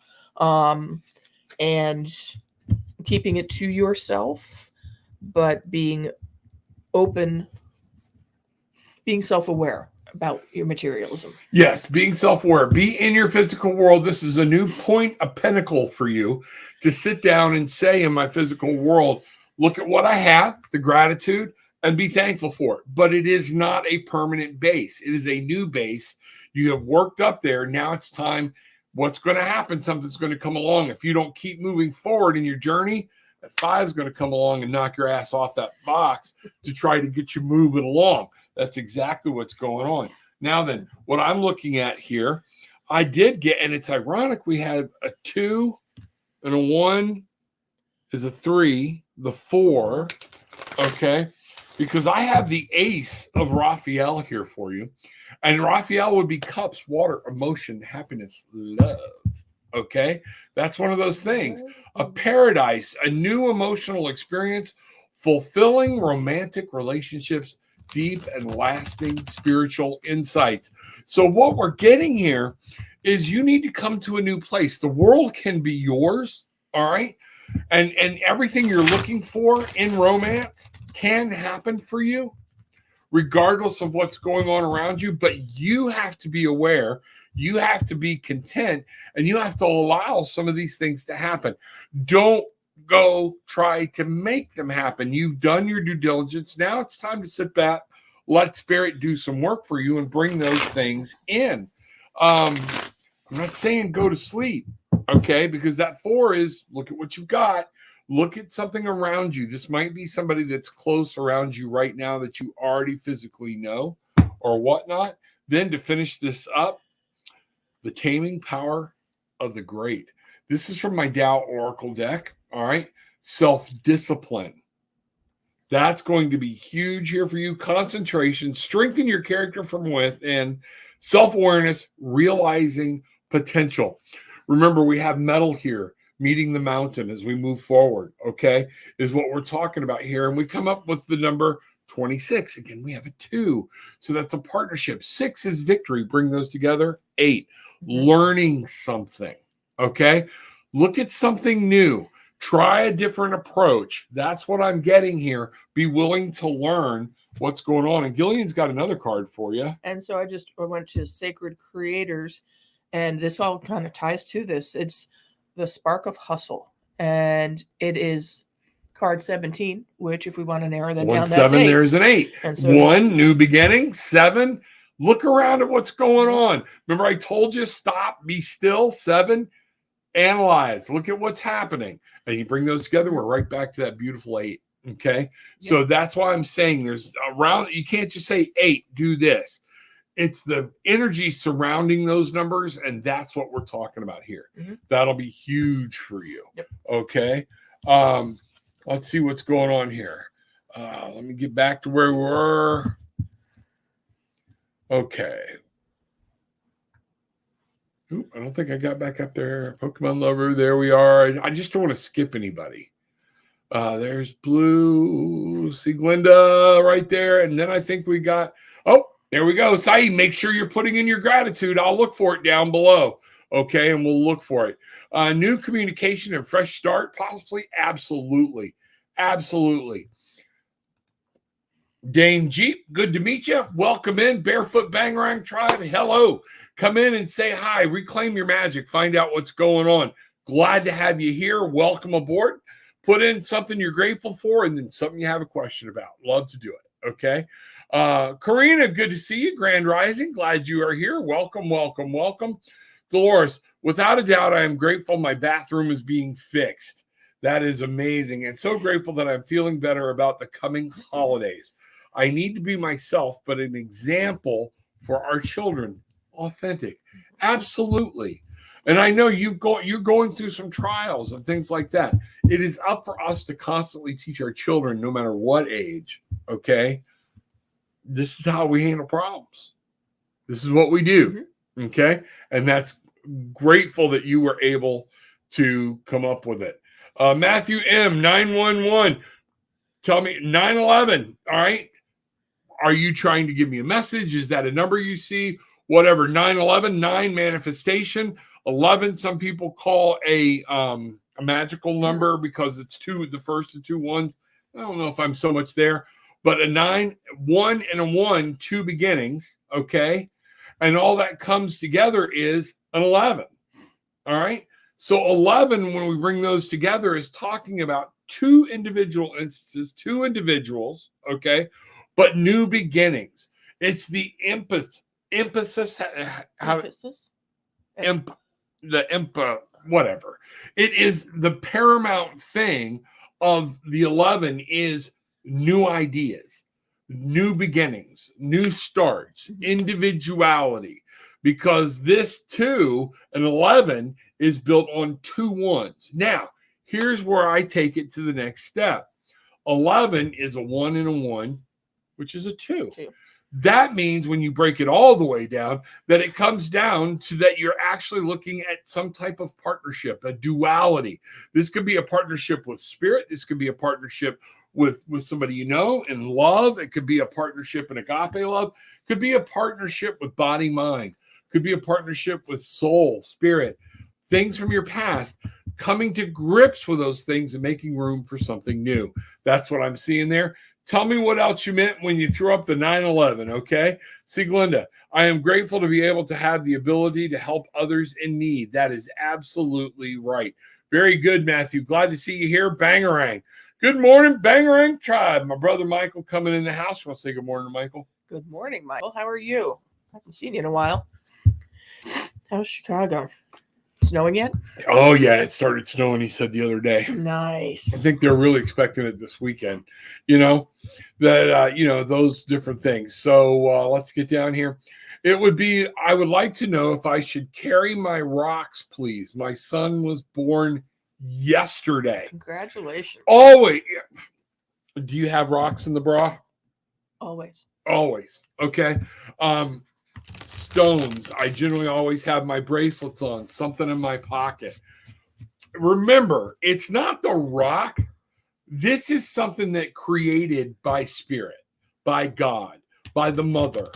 and keeping it to yourself, but being open, being self-aware about your materialism. Yes, being self-aware. Be in your physical world. This is a new point of Pentacle for you to sit down and say, in my physical world, look at what I have, the gratitude, and be thankful for it. But it is not a permanent base. It is a new base. You have worked up there. Now it's time. What's going to happen? Something's going to come along. If you don't keep moving forward in your journey, that 5 is going to come along and knock your ass off that box to try to get you moving along. That's exactly what's going on. Now then, what I'm looking at here, I did get, and it's ironic, we have a 2 and a 1 is a 3, the 4, okay? Because I have the ace of Raphael here for you. And Raphael would be cups, water, emotion, happiness, love. Okay? That's one of those things. A paradise, a new emotional experience, fulfilling romantic relationships, deep and lasting spiritual insights. So what we're getting here is you need to come to a new place. The world can be yours, all right? And everything you're looking for in romance can happen for you, regardless of what's going on around you. But you have to be aware, you have to be content, and you have to allow some of these things to happen. Don't go try to make them happen. You've done your due diligence. Now it's time to sit back, let Spirit do some work for you and bring those things in. I'm not saying go to sleep, okay? Because that 4 is look at what you've got. Look at something around you. This might be somebody that's close around you right now that you already physically know or whatnot. Then to finish this up, the taming power of the great. This is from my Tao Oracle deck, all right? Self-discipline. That's going to be huge here for you. Concentration, strengthen your character from within, self-awareness, realizing potential. Remember, we have metal here. Meeting the mountain as we move forward, okay, is what we're talking about here. And we come up with the number 26. Again, we have a 2. So that's a partnership. 6 is victory. Bring those together. 8, learning something, okay? Look at something new. Try a different approach. That's what I'm getting here. Be willing to learn what's going on. And Gillian's got another card for you. And so I went to Sacred Creators, and this all kind of ties to this. It's the Spark of Hustle, and it is card 17, which if we want to narrow that down, 7, that's 8. there's an 8. And so 1, new beginning. 7, look around at what's going on. Remember I told you, stop, be still. 7, analyze, look at what's happening. And you bring those together, we're right back to that beautiful 8. Okay. So that's why I'm saying there's around, you can't just say 8, do this. It's the energy surrounding those numbers, and that's what we're talking about here. That'll be huge for you. Okay. Let's see what's going on here. Let me get back to where we were. Okay. Oop, I don't think I got back up there. Pokemon Lover, there we are. I just don't want to skip anybody. There's Blue, Sieglinde right there. And then I think we got, there we go. Saeed, make sure you're putting in your gratitude. I'll look for it down below. Okay, and we'll look for it. New communication and fresh start, possibly? Absolutely. Absolutely. Dame Jeep, good to meet you. Welcome in. Barefoot Bangarang Tribe, hello. Come in and say hi. Reclaim your magic. Find out what's going on. Glad to have you here. Welcome aboard. Put in something you're grateful for and then something you have a question about. Love to do it. Okay. Karina, good to see you. Grand Rising. Glad you are here. Welcome, welcome, welcome. Dolores, without a doubt, I am grateful my bathroom is being fixed. That is amazing. And so grateful that I'm feeling better about the coming holidays. I need to be myself, but an example for our children authentic? Absolutely. And I know you're going through some trials and things like that. It is up for us to constantly teach our children, no matter what age, okay? This is how we handle problems. This is what we do, okay? And that's grateful that you were able to come up with it. Matthew M, 911. Tell me, 911, all right? Are you trying to give me a message? Is that a number you see? Whatever, 911, 9 manifestation. 11, some people call a magical number because it's two, the first of 2 ones. I don't know if I'm so much there, but a 9, 1 and a 1, 2 beginnings, okay? And all that comes together is an 11, all right? So 11, when we bring those together, is talking about 2 individual instances, 2 individuals, okay? But new beginnings. It's the emphasis. Whatever. It is the paramount thing of the 11 is new ideas, new beginnings, new starts, individuality, because this 2 and 11 is built on 2 ones. Now, here's where I take it to the next step. 11 is a 1 and a 1, which is a 2. That means when you break it all the way down, that it comes down to that you're actually looking at some type of partnership, a duality. This could be a partnership with spirit. This could be a partnership with somebody you know in love. It could be a partnership in agape love. It could be a partnership with body, mind. It could be a partnership with soul, spirit, things from your past, coming to grips with those things and making room for something new. That's what I'm seeing there. Tell me what else you meant when you threw up the 911, okay? See, Glenda, I am grateful to be able to have the ability to help others in need. That is absolutely right. Very good, Matthew. Glad to see you here. Bangarang. Good morning, Bangarang tribe. My brother Michael coming in the house. Want to say good morning to Michael? Good morning, Michael. How are you? I haven't seen you in a while. How's Chicago? Snowing yet? Oh, yeah. It started snowing, he said the other day. Nice. I think they're really expecting it this weekend, those different things. So let's get down here. I would like to know if I should carry my rocks, please. My son was born yesterday. Congratulations. Always. Do you have rocks in the bra? Always. Okay. Stones. I generally always have my bracelets on, something in my pocket. Remember, it's not the rock. This is something that created by spirit, by God, by the mother.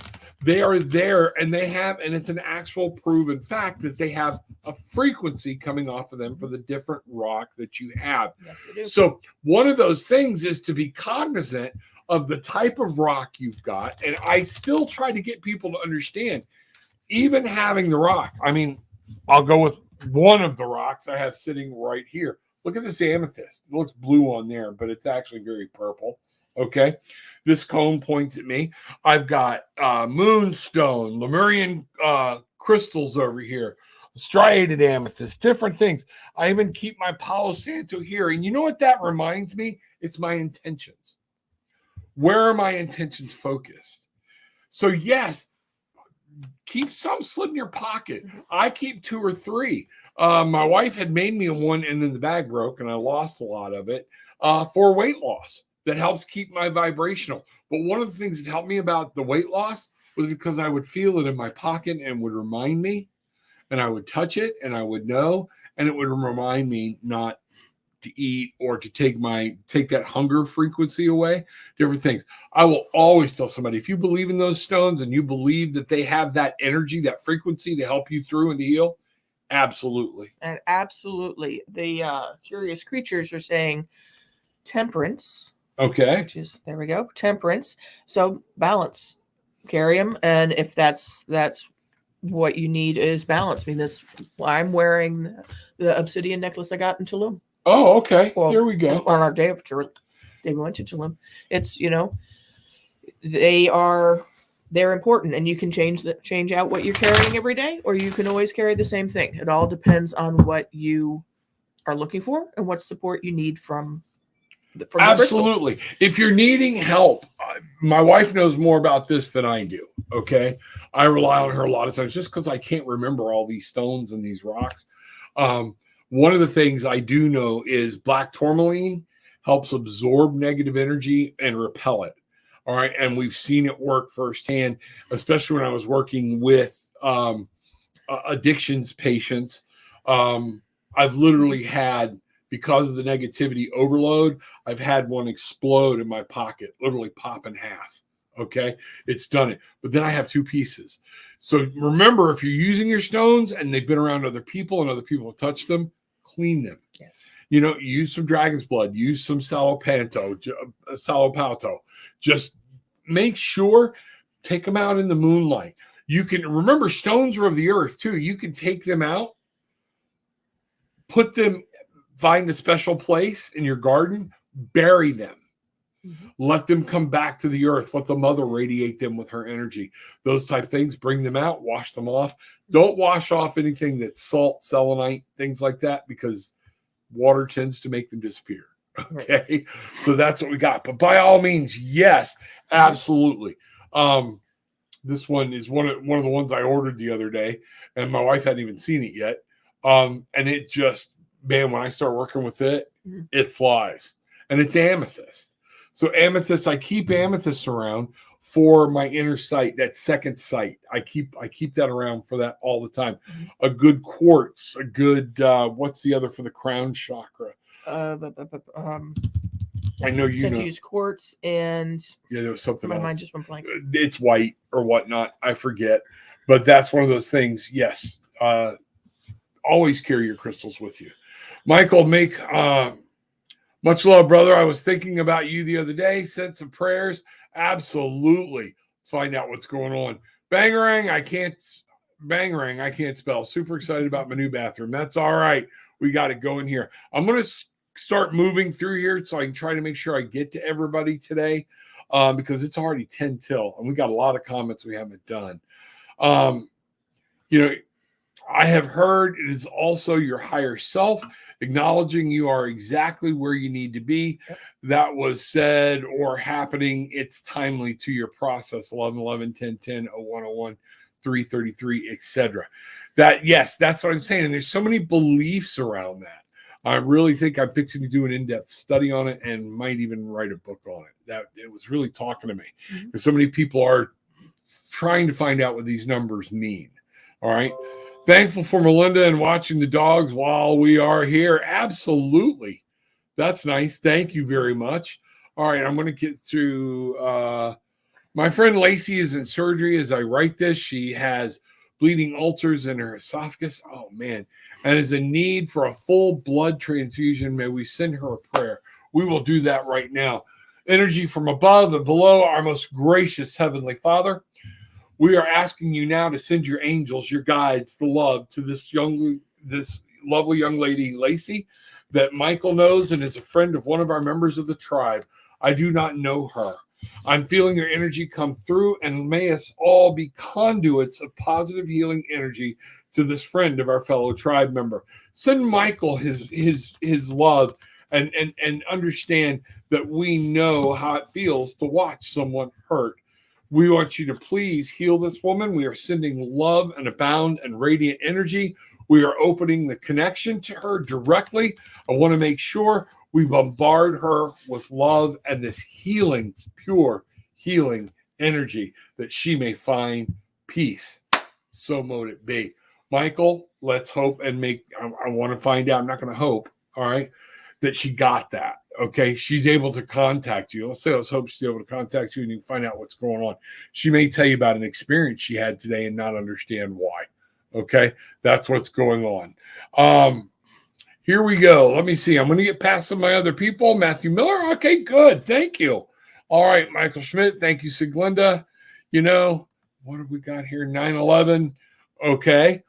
They are there and it's an actual proven fact that they have a frequency coming off of them for the different rock that you have. Yes, they do. So one of those things is to be cognizant of the type of rock you've got. And I still try to get people to understand, even having the rock. I mean, I'll go with one of the rocks I have sitting right here. Look at this amethyst. It looks blue on there, but it's actually very purple. Okay. This cone points at me. I've got moonstone, Lemurian crystals over here, striated amethyst, different things. I even keep my Palo Santo here. And you know what that reminds me? It's my intentions. Where are my intentions focused? So yes, keep some slip in your pocket. I keep 2 or 3. My wife had made me one and then the bag broke and I lost a lot of it for weight loss. That helps keep my vibrational. But one of the things that helped me about the weight loss was because I would feel it in my pocket and would remind me, and I would touch it and I would know, and it would remind me not to eat or to take that hunger frequency away, different things. I will always tell somebody, if you believe in those stones and you believe that they have that energy, that frequency to help you through and to heal, absolutely. And absolutely. The curious creatures are saying temperance. Okay. Which is, there we go, temperance. So balance. Carry them. And if that's what you need is balance. I mean, I'm wearing the obsidian necklace I got in Tulum. Oh, okay. Well, there we go. On our day of tour, we went to Tulum. It's, they're important, and you can change out what you're carrying every day, or you can always carry the same thing. It all depends on what you are looking for and what support you need from from the crystals. Absolutely. If you're needing help, my wife knows more about this than I do. Okay. I rely on her a lot of times just because I can't remember all these stones and these rocks. One of the things I do know is black tourmaline helps absorb negative energy and repel it. All right. And we've seen it work firsthand, especially when I was working with addictions patients. I've literally had, because of the negativity overload, I've had one explode in my pocket, literally pop in half. Okay. It's done it. But then I have two pieces. So remember, if you're using your stones and they've been around other people and other people have touched them, clean them. Yes. You know, use some dragon's blood, use some salopalto. Just make sure, take them out in the moonlight. You can remember, stones are of the earth too. You can take them out, put them, find a special place in your garden, bury them. Mm-hmm. Let them come back to the earth. Let the mother radiate them with her energy. Those type of things, bring them out, wash them off. Don't wash off anything that's salt, selenite, things like that, because water tends to make them disappear. Okay. Right. So that's what we got. But by all means, yes, absolutely. This one is one of the ones I ordered the other day, and my wife hadn't even seen it yet. And it just, man, when I start working with it, it flies. And it's amethyst. So amethyst, I keep amethyst around for my inner sight, that second sight. I keep that around for that all the time. A good quartz, a good what's the other for the crown chakra? I know you tend know. To use quartz, and there was something else. My mind just went blank. It's white or whatnot. I forget, but that's one of those things. Yes, always carry your crystals with you. Michael, make much love, brother. I was thinking about you the other day. Sent some prayers. Absolutely. Let's find out what's going on. Bangarang, I can't spell. Super excited about my new bathroom. That's all right. We got it going here. I'm going to start moving through here so I can try to make sure I get to everybody today, because it's already 10 till, and we got a lot of comments we haven't done. I have heard it is also your higher self acknowledging you are exactly where you need to be. Yep. That was said or happening. It's timely to your process. 11, 10, 10, 01, 333, etc. Yes, that's what I'm saying. And there's so many beliefs around that. I really think I'm fixing to do an in-depth study on it and might even write a book on it. That it was really talking to me, because so many people are trying to find out what these numbers mean. All right. Thankful for Melinda and watching the dogs while we are here. Absolutely. That's nice. Thank you very much. All right. I'm going to get through. My friend Lacey is in surgery as I write this. She has bleeding ulcers in her esophagus. Oh, man. And is in need for a full blood transfusion. May we send her a prayer. We will do that right now. Energy from above and below, our most gracious Heavenly Father. We are asking you now to send your angels, your guides, the love to this lovely young lady, Lacey, that Michael knows and is a friend of one of our members of the tribe. I do not know her. I'm feeling your energy come through, and may us all be conduits of positive healing energy to this friend of our fellow tribe member. Send Michael his love and understand that we know how it feels to watch someone hurt. We want you to please heal this woman. We are sending love and abound and radiant energy. We are opening the connection to her directly. I want to make sure we bombard her with love and this healing, pure healing energy, that she may find peace. So mote it be. Michael, let's hope and I want to find out. I'm not going to hope, all right, that she got that. Okay, she's able to contact you. Let's hope she's able to contact you and you can find out what's going on. She may tell you about an experience she had today and not understand why. Okay, that's what's going on. Here we go. Let me see. I'm going to get past some of my other people. Matthew Miller. Okay, good. Thank you. All right, Michael Schmidt. Thank you, Siglinda. What have we got here? 9/11. Okay.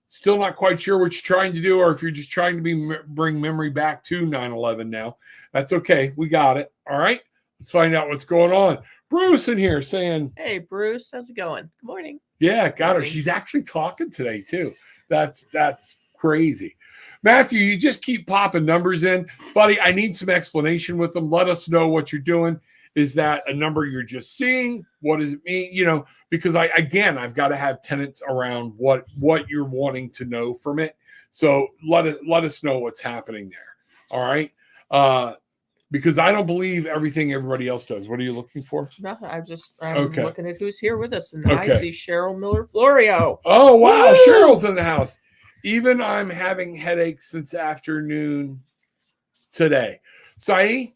Still not quite sure what you're trying to do, or if you're just trying to bring memory back to 9/11 now. That's okay. We got it. All right. Let's find out what's going on. Bruce in here saying, hey, Bruce, how's it going? Good morning. Yeah, got her. She's actually talking today, too. That's crazy. Matthew, you just keep popping numbers in. Buddy, I need some explanation with them. Let us know what you're doing. Is that a number you're just seeing? What does it mean? You know, because I've got to have tenets around what you're wanting to know from it. So let us know what's happening there. All right. Because I don't believe everything everybody else does. What are you looking for? Nothing. I'm looking at who's here with us, and Okay. I see Cheryl Miller Florio. Oh wow, Woo! Cheryl's in the house. Even I'm having headaches since afternoon today. Sai,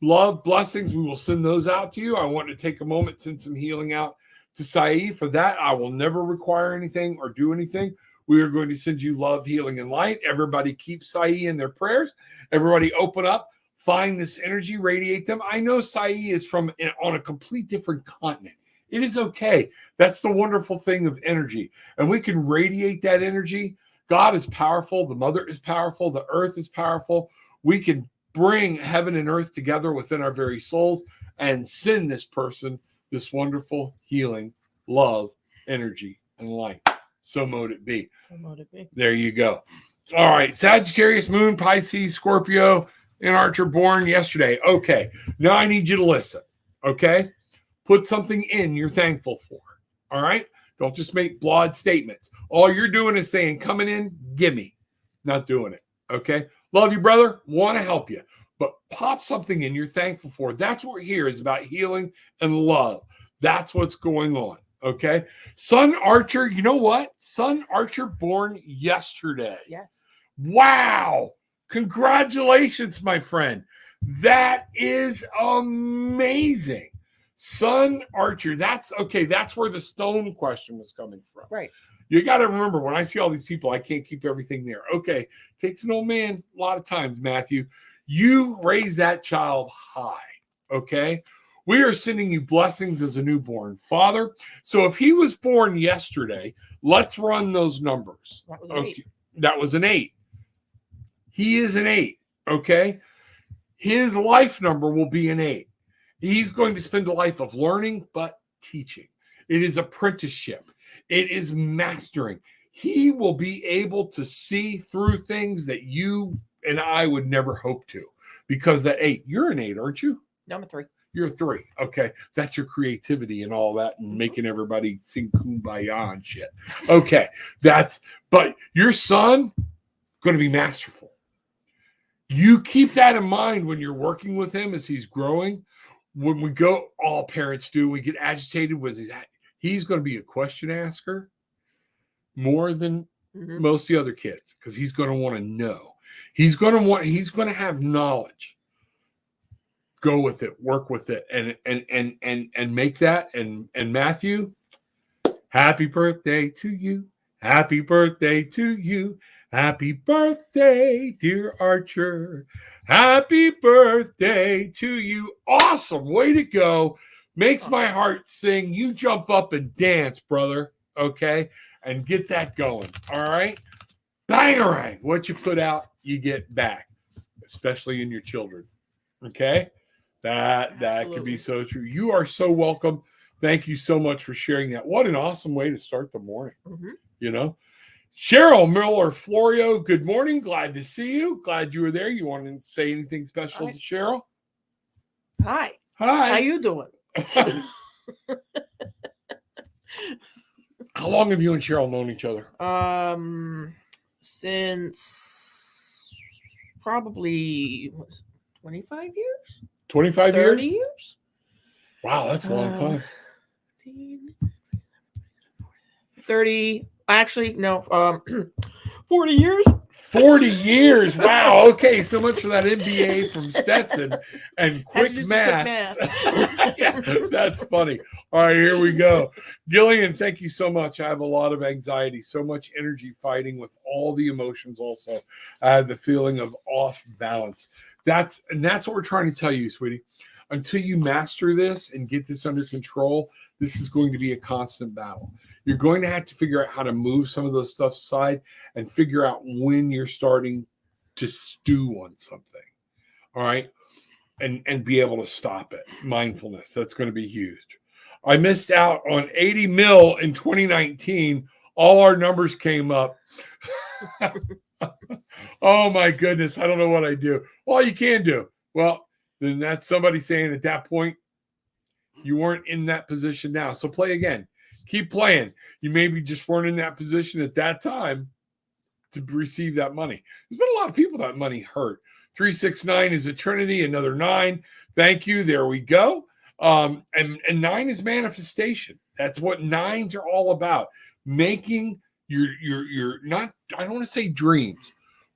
love, blessings. We will send those out to you. I want to take a moment, send some healing out to Sai. For that, I will never require anything or do anything. We are going to send you love, healing, and light. Everybody keep Sai in their prayers. Everybody open up, find this energy, radiate them. I know Sai is on a complete different continent. It is okay. That's the wonderful thing of energy. And we can radiate that energy. God is powerful. The mother is powerful. The earth is powerful. We can bring heaven and earth together within our very souls and send this person this wonderful healing, love, energy, and light. So mote it be. So mote it be. There you go. All right. Sagittarius, Moon, Pisces, Scorpio, and Archer born yesterday. Okay. Now I need you to listen. Okay. Put something in you're thankful for. All right. Don't just make broad statements. All you're doing is saying, coming in, gimme. Not doing it. Okay. Love you, brother. Want to help you. But pop something in you're thankful for. That's what we're here is about healing and love. That's what's going on. Okay. Sun Archer, you know what? Sun Archer born yesterday. Yes. Wow. Congratulations, my friend. That is amazing. Sun Archer. That's okay. That's where the stone question was coming from. Right. You got to remember, when I see all these people, I can't keep everything there. Okay. Takes an old man a lot of times, Matthew. You raise that child high. Okay. We are sending you blessings as a newborn father. So if he was born yesterday, let's run those numbers. That was an 8. That was an 8. He is an 8. Okay. His life number will be an 8. He's going to spend a life of learning, but teaching. It is apprenticeship. It is mastering. He will be able to see through things that you and I would never hope to, because that 8, you're an 8, aren't you? No, I'm a 3. You're a 3. Okay. That's your creativity and all that and making everybody sing kumbaya and shit. Okay. But your son going to be masterful. You keep that in mind when you're working with him as he's growing. When we go, all parents do, we get agitated with he's going to be a question asker more than most of the other kids, because he's going to want to know. He's going to have knowledge. Go with it, work with it, and make that. And Matthew, happy birthday to you. Happy birthday to you. Happy birthday, dear Archer. Happy birthday to you. Awesome. Way to go. Makes my heart sing. You jump up and dance, brother. Okay? And get that going. All right? Bangarang. What you put out, you get back, especially in your children. Okay? That could be so true. You are so welcome. Thank you so much for sharing that. What an awesome way to start the morning. You know? Cheryl Miller Florio, good morning. Glad to see you. Glad you were there. You want to say anything special to Cheryl? Hi. Hi. How you doing? How long have you and Cheryl known each other? Since probably 25 years? 25 years? 30 years? Wow, that's a long time. 30. Actually, no, 40 years. 40 years. Wow. Okay. So much for that MBA from Stetson and quick math. Yeah, that's funny. All right, here we go. Gillian, thank you so much. I have a lot of anxiety, so much energy fighting with all the emotions also. I have the feeling of off balance. That's what we're trying to tell you, sweetie. Until you master this and get this under control, this is going to be a constant battle. You're going to have to figure out how to move some of those stuff aside and figure out when you're starting to stew on something. All right. And be able to stop it. Mindfulness. That's going to be huge. I missed out on 80 mil in 2019. All our numbers came up. Oh my goodness, I don't know what I do. Well, you can do. Well, then that's somebody saying at that point you weren't in that position now. So play again. Keep playing. You maybe just weren't in that position at that time to receive that money. There's been a lot of people that money hurt. 369 is a Trinity, another 9. Thank you. There we go. And 9 is manifestation. That's what 9s are all about. Making your not, I don't want to say dreams,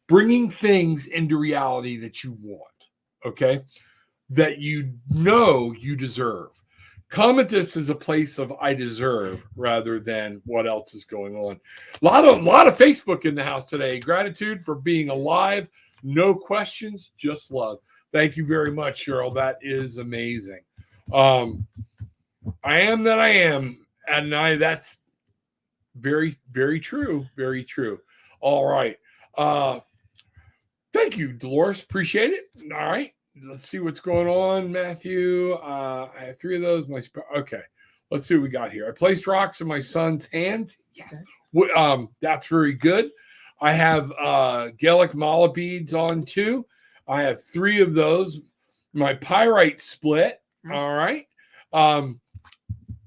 bringing things into reality that you want, okay? That you know you deserve. Come at this as a place of I deserve rather than what else is going on. A lot of Facebook in the house today. Gratitude for being alive. No questions, just love. Thank you very much, Cheryl. That is amazing. I am that I am, and that's very, very true. Very true. All right. Thank you, Dolores. Appreciate it. All right. Let's see what's going on, Matthew. I have 3 of those. Okay. Let's see what we got here. I placed rocks in my son's hand. Yes. That's very good. I have Gaelic mala beads on too. I have 3 of those. My pyrite split. All right.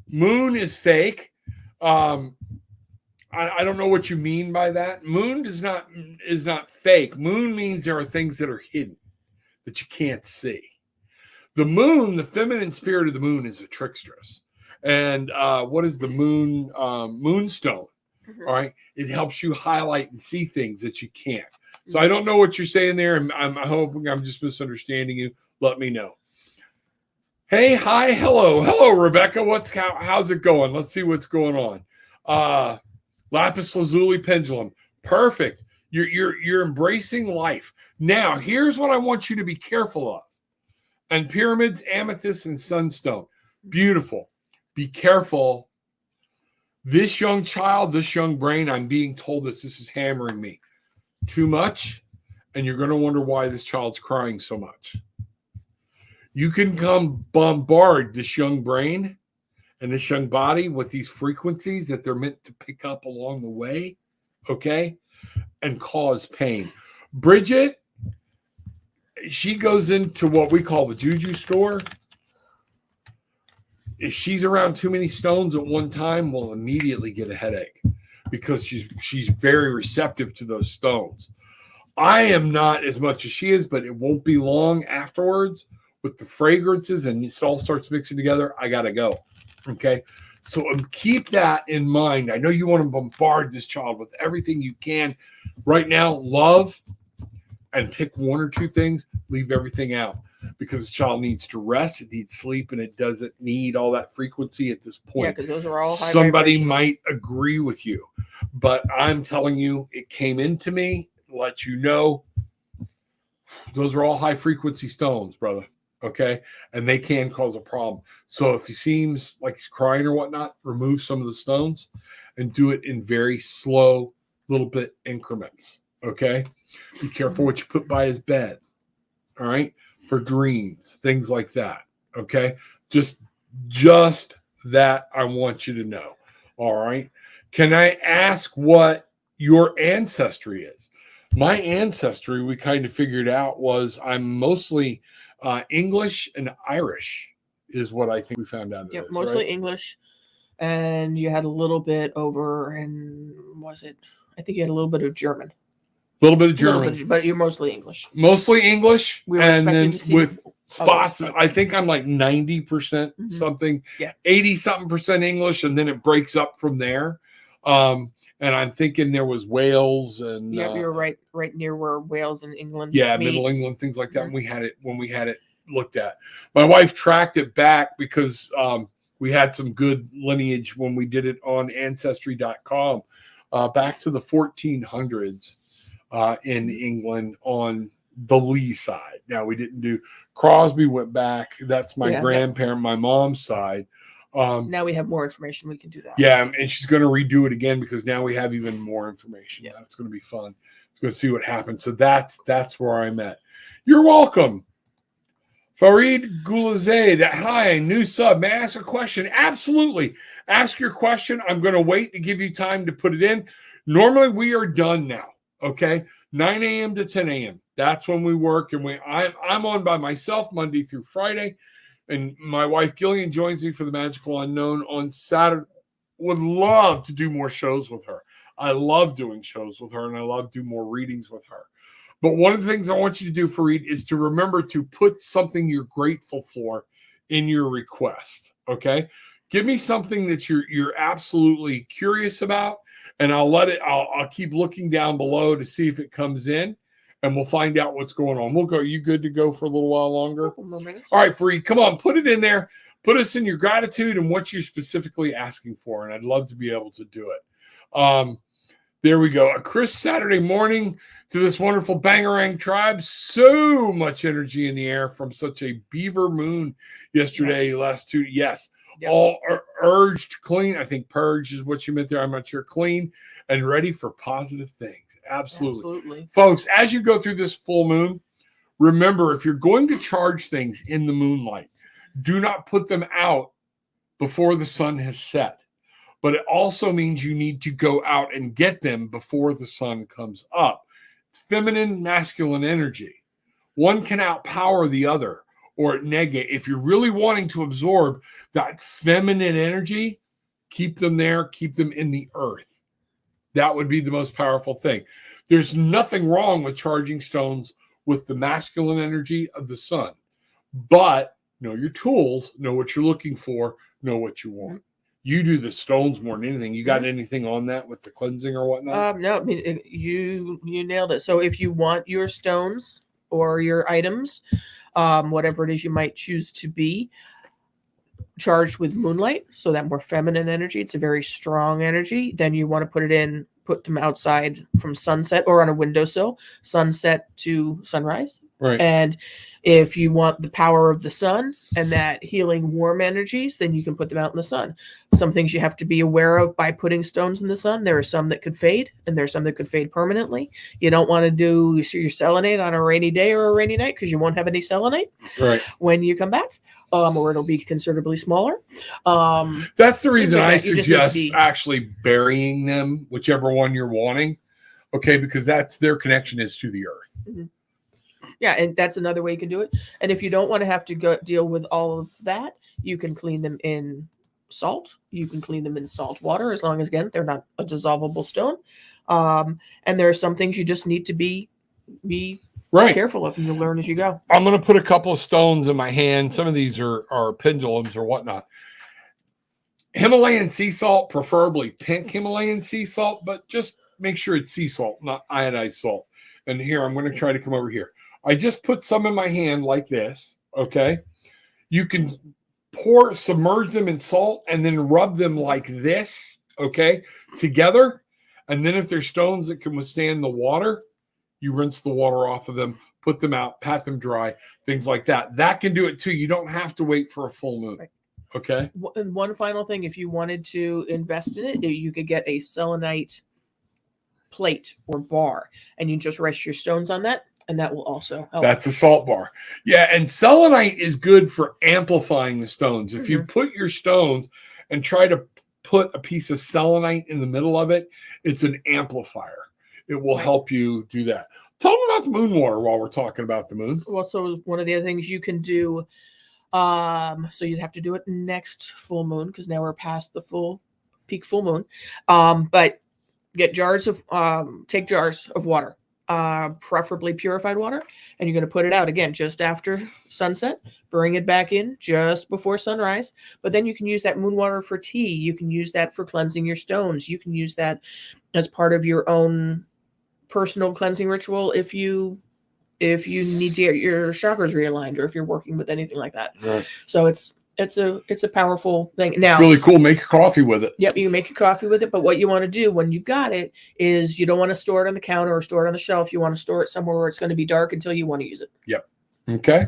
Moon is fake. I don't know what you mean by that. Moon is not fake. Moon means there are things that are hidden that you can't see. The moon, the feminine spirit of the moon, is a trickstress. And what is the moon? Moonstone. All right. It helps you highlight and see things that you can't. So I don't know what you're saying there. I'm hoping I'm just misunderstanding you. Let me know. Hey, hi, hello, Rebecca. How's it going? Let's see what's going on. Lapis lazuli pendulum. Perfect. You're embracing life. Now, here's what I want you to be careful of. And pyramids, amethyst, and sunstone. Beautiful. Be careful. This young child, this young brain, I'm being told this is hammering me too much. And you're going to wonder why this child's crying so much. You can come bombard this young brain and this young body with these frequencies that they're meant to pick up along the way, okay, and cause pain. Bridget, she goes into what we call the juju store. If she's around too many stones at one time, we'll immediately get a headache because she's very receptive to those stones. I am not as much as she is, but it won't be long afterwards with the fragrances and it all starts mixing together. I got to go. Okay. So keep that in mind. I know you want to bombard this child with everything you can right now. Love and pick 1 or 2 things, leave everything out because the child needs to rest. It needs sleep and it doesn't need all that frequency at this point. Yeah, because those are all high Somebody vibration. might agree with you, but I'm telling you, it came into me, let you know, those are all high frequency stones, brother. Okay. And they can cause a problem. So if he seems like he's crying or whatnot, remove some of the stones and do it in very slow, little bit increments. Okay. Be careful what you put by his bed. All right. For dreams, things like that. Okay. Just that I want you to know. All right. Can I ask what your ancestry is? My ancestry, we kind of figured out was I'm mostly English and Irish is what I think we found out. Yep, is, mostly right? English, and you had a little bit over, and I think you had a little bit of German. A little bit of German, but you're mostly English. Mostly English, We were and then expecting to see with spots. others. I think I'm like 90% something, Yeah. 80-something% English, and then it breaks up from there. And I'm thinking there was Wales and Yep, you're right near where Wales and England. yeah, meet. Middle England, things like that. And we had it looked at. My wife tracked it back because we had some good lineage when we did it on Ancestry.com back to the 1400s in England on the Lee side. Now we didn't do Crosby went back. That's my grandparent, my mom's side. Now we have more information. We can do that. Yeah, and she's going to redo it again because now we have even more information. Yeah, it's going to be fun. It's going to see what happens. So that's where I'm at. You're welcome. Farid Gulazade, hi, new sub. May I ask a question? Absolutely. Ask your question. I'm going to wait to give you time to put it in. Normally, we are done now. Okay, 9 a.m. to 10 a.m. That's when we work, and I'm on by myself Monday through Friday, and my wife Gillian joins me for the Magical Unknown on Saturday. Would love to do more shows with her. I love doing shows with her, and I love do more readings with her. But one of the things I want you to do, Fareed, is to remember to put something you're grateful for in your request. Okay, give me something that you're absolutely curious about, and I'll keep looking down below to see if it comes in, and we'll find out what's going on. We'll go. You good to go for a little while longer? Couple more minutes. All right, Fareed, come on, put it in there. Put us in your gratitude and what you're specifically asking for, and I'd love to be able to do it. There we go. A crisp Saturday morning to this wonderful Bangarang tribe. So much energy in the air from such a beaver moon yesterday, last two. Yes, all urged clean. I think purge is what you meant there. I'm not sure. Clean and ready for positive things. Absolutely. Folks, as you go through this full moon, remember, if you're going to charge things in the moonlight, do not put them out before the sun has set. But it also means you need to go out and get them before the sun comes up. It's feminine, masculine energy. One can outpower the other or negate. If you're really wanting to absorb that feminine energy, keep them there, keep them in the earth. That would be the most powerful thing. There's nothing wrong with charging stones with the masculine energy of the sun. But know your tools, know what you're looking for, know what you want. You do the stones more than anything. You got anything on that with the cleansing or whatnot? No, I mean, you nailed it. So if you want your stones or your items, whatever it is you might choose to be, charged with moonlight, so that more feminine energy, it's a very strong energy, then you want to put them outside from sunset or on a windowsill, sunset to sunrise. Right. And if you want the power of the sun and that healing warm energies, then you can put them out in the sun. Some things you have to be aware of by putting stones in the sun. There are some that could fade, and there's some that could fade permanently. You don't want to do your selenite on a rainy day or a rainy night because you won't have any selenite when you come back. Or it'll be considerably smaller. That's the reason I suggest actually burying them, whichever one you're wanting. Okay, because that's their connection is to the earth. Mm-hmm. Yeah, and that's another way you can do it. And if you don't want to have to deal with all of that, you can clean them in salt. You can clean them in salt water, as long as, again, they're not a dissolvable stone. And there are some things you just need to be careful of, and you'll learn as you go. I'm going to put a couple of stones in my hand. Some of these are pendulums or whatnot. Himalayan sea salt, preferably pink Himalayan sea salt, but just make sure it's sea salt, not iodized salt. And here, I'm going to try to come over here. I just put some in my hand like this, okay? You can submerge them in salt and then rub them like this, okay, together. And then if there's stones that can withstand the water, you rinse the water off of them, put them out, pat them dry, things like that. That can do it too. You don't have to wait for a full moon. Right. Okay. And one final thing, if you wanted to invest in it, you could get a selenite plate or bar, and you just rest your stones on that, and that will also help. That's a salt bar. Yeah, and selenite is good for amplifying the stones. If you put your stones and try to put a piece of selenite in the middle of it, it's an amplifier. It will help you do that. Tell them about the moon water while we're talking about the moon. Well, so one of the other things you can do, so you'd have to do it next full moon, because now we're past the peak full moon. But get take jars of water, preferably purified water, and you're going to put it out again just after sunset. Bring it back in just before sunrise. But then you can use that moon water for tea. You can use that for cleansing your stones. You can use that as part of your own personal cleansing ritual if you need to get your chakras realigned, or if you're working with anything like that. Right. So it's a powerful thing. Now, it's really cool. Make your coffee with it. Yep, you can make your coffee with it. But what you want to do when you've got it is you don't want to store it on the counter or store it on the shelf. You want to store it somewhere where it's going to be dark until you want to use it. Yep. Okay.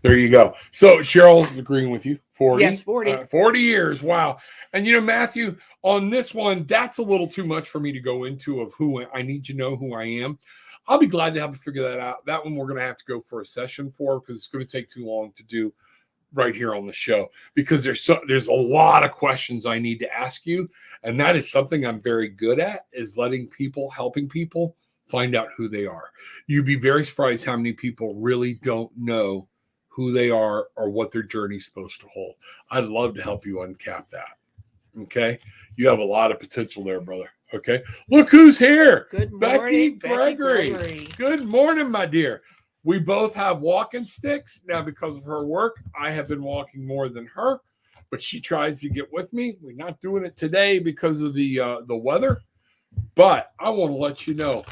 There you go. So Cheryl's agreeing with you. 40. Yes, 40. 40 years. Wow. And Matthew, on this one, that's a little too much for me to go into of who I need to know who I am. I'll be glad to help you figure that out. That one we're going to have to go for a session for, because it's going to take too long to do right here on the show, because there's a lot of questions I need to ask you. And that is something I'm very good at, is helping people Find out who they are. You'd be very surprised how many people really don't know who they are or what their journey's supposed to hold. I'd love to help you uncap that. Okay? You have a lot of potential there, brother. Okay? Look who's here. Good morning, Becky Gregory. Good morning, my dear. We both have walking sticks. Now, because of her work, I have been walking more than her, but she tries to get with me. We're not doing it today because of the weather, but I want to let you know,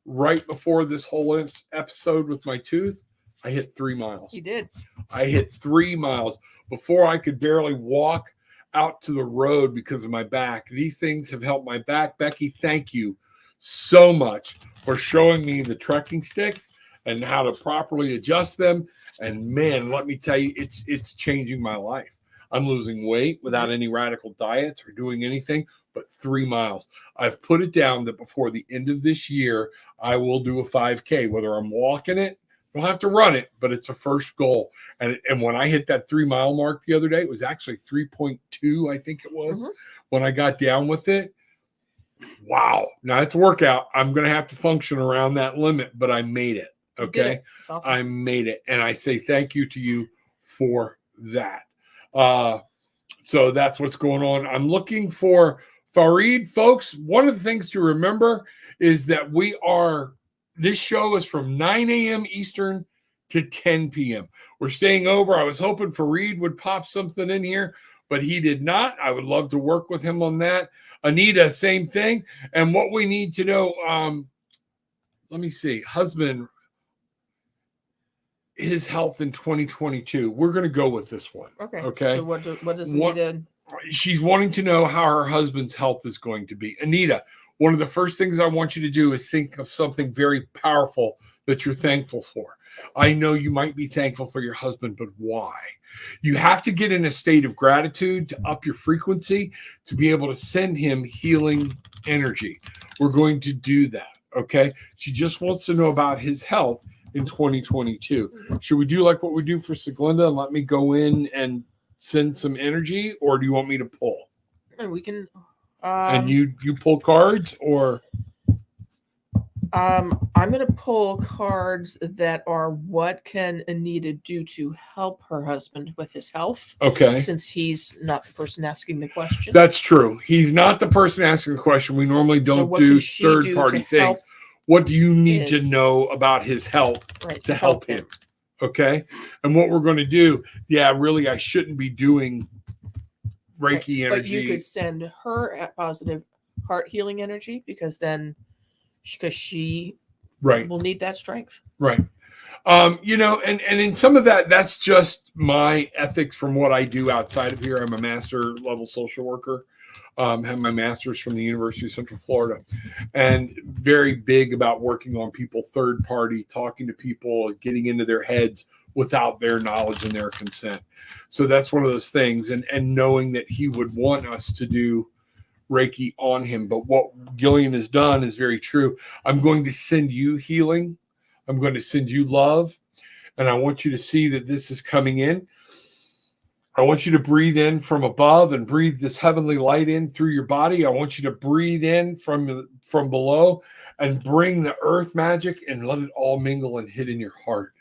right before this whole episode with my tooth, I hit 3 miles. You did. I hit 3 miles before I could barely walk out to the road because of my back. These things have helped my back. Becky, thank you so much for showing me the trekking sticks and how to properly adjust them. And man, let me tell you, it's changing my life. I'm losing weight without any radical diets or doing anything but 3 miles. I've put it down that before the end of this year, I will do a 5K, whether I'm walking it, I don't have to run it, but it's a first goal. And when I hit that 3 mile mark the other day, it was actually 3.2, I think it was, when I got down with it. Wow. Now it's a workout. I'm going to have to function around that limit, but I made it. Okay. Awesome. I made it. And I say thank you to you for that. So that's what's going on. I'm looking for Farid, folks. One of the things to remember is that this show is from 9 a.m. Eastern to 10 p.m. We're staying over. I was hoping Farid would pop something in here, but he did not. I would love to work with him on that. Anita, same thing. And what we need to know, let me see, husband, his health in 2022. We're going to go with this one. Okay. So what does Anita? She's wanting to know how her husband's health is going to be. Anita, one of the first things I want you to do is think of something very powerful that you're thankful for. I know you might be thankful for your husband, but why? You have to get in a state of gratitude to up your frequency to be able to send him healing energy. We're going to do that. Okay. She just wants to know about his health in 2022. Should we do like what we do for Siglinda and let me go in and send some energy, or do you want me to pull? And we can. And you pull cards, or? I'm going to pull cards that are what can Anita do to help her husband with his health. Okay. Since he's not the person asking the question. That's true. He's not the person asking the question. We normally don't do third-party things. What do you need to know about his health to help him? Okay. And what we're going to do, really, I shouldn't be doing Reiki energy. But you could send her positive heart healing energy because she will need that strength. Right. And in some of that, that's just my ethics from what I do outside of here. I'm a master level social worker. Have my master's from the University of Central Florida, and very big about working on people, third party, talking to people, getting into their heads without their knowledge and their consent. So that's one of those things, and knowing that he would want us to do Reiki on him. But what Gillian has done is very true. I'm going to send you healing. I'm going to send you love. And I want you to see that this is coming in. I want you to breathe in from above and breathe this heavenly light in through your body. I want you to breathe in from below and bring the earth magic and let it all mingle and hit in your heart.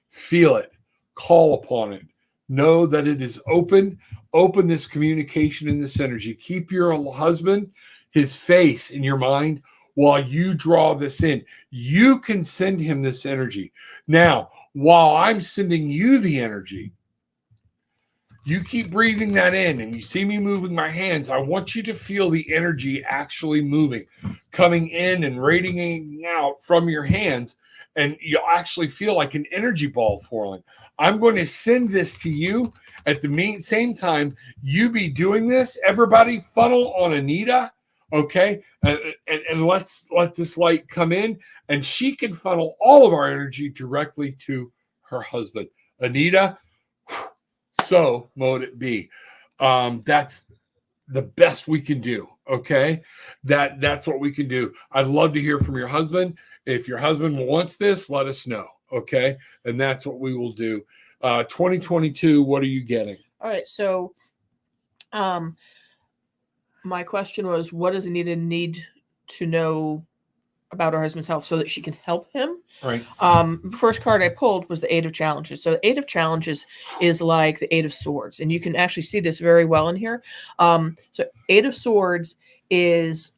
Feel it. Call upon it. Know that it is open. Open this communication and this energy. Keep your husband, his face in your mind while you draw this in. You can send him this energy. Now, while I'm sending you the energy, you keep breathing that in and you see me moving my hands. I want you to feel the energy actually moving, coming in and radiating out from your hands. And you'll actually feel like an energy ball forming. I'm going to send this to you at the same time you be doing this. Everybody funnel on Anita, okay? And let's let this light come in, and she can funnel all of our energy directly to her husband. Anita, so mote it be. That's the best we can do, okay? That's what we can do. I'd love to hear from your husband. If your husband wants this, let us know, okay? And that's what we will do. 2022, what are you getting? All right, so my question was, what does Anita need to know about her husband's health so that she can help him. Right. The first card I pulled was the Eight of Challenges. So the Eight of Challenges is like the Eight of Swords, and you can actually see this very well in here. So Eight of Swords is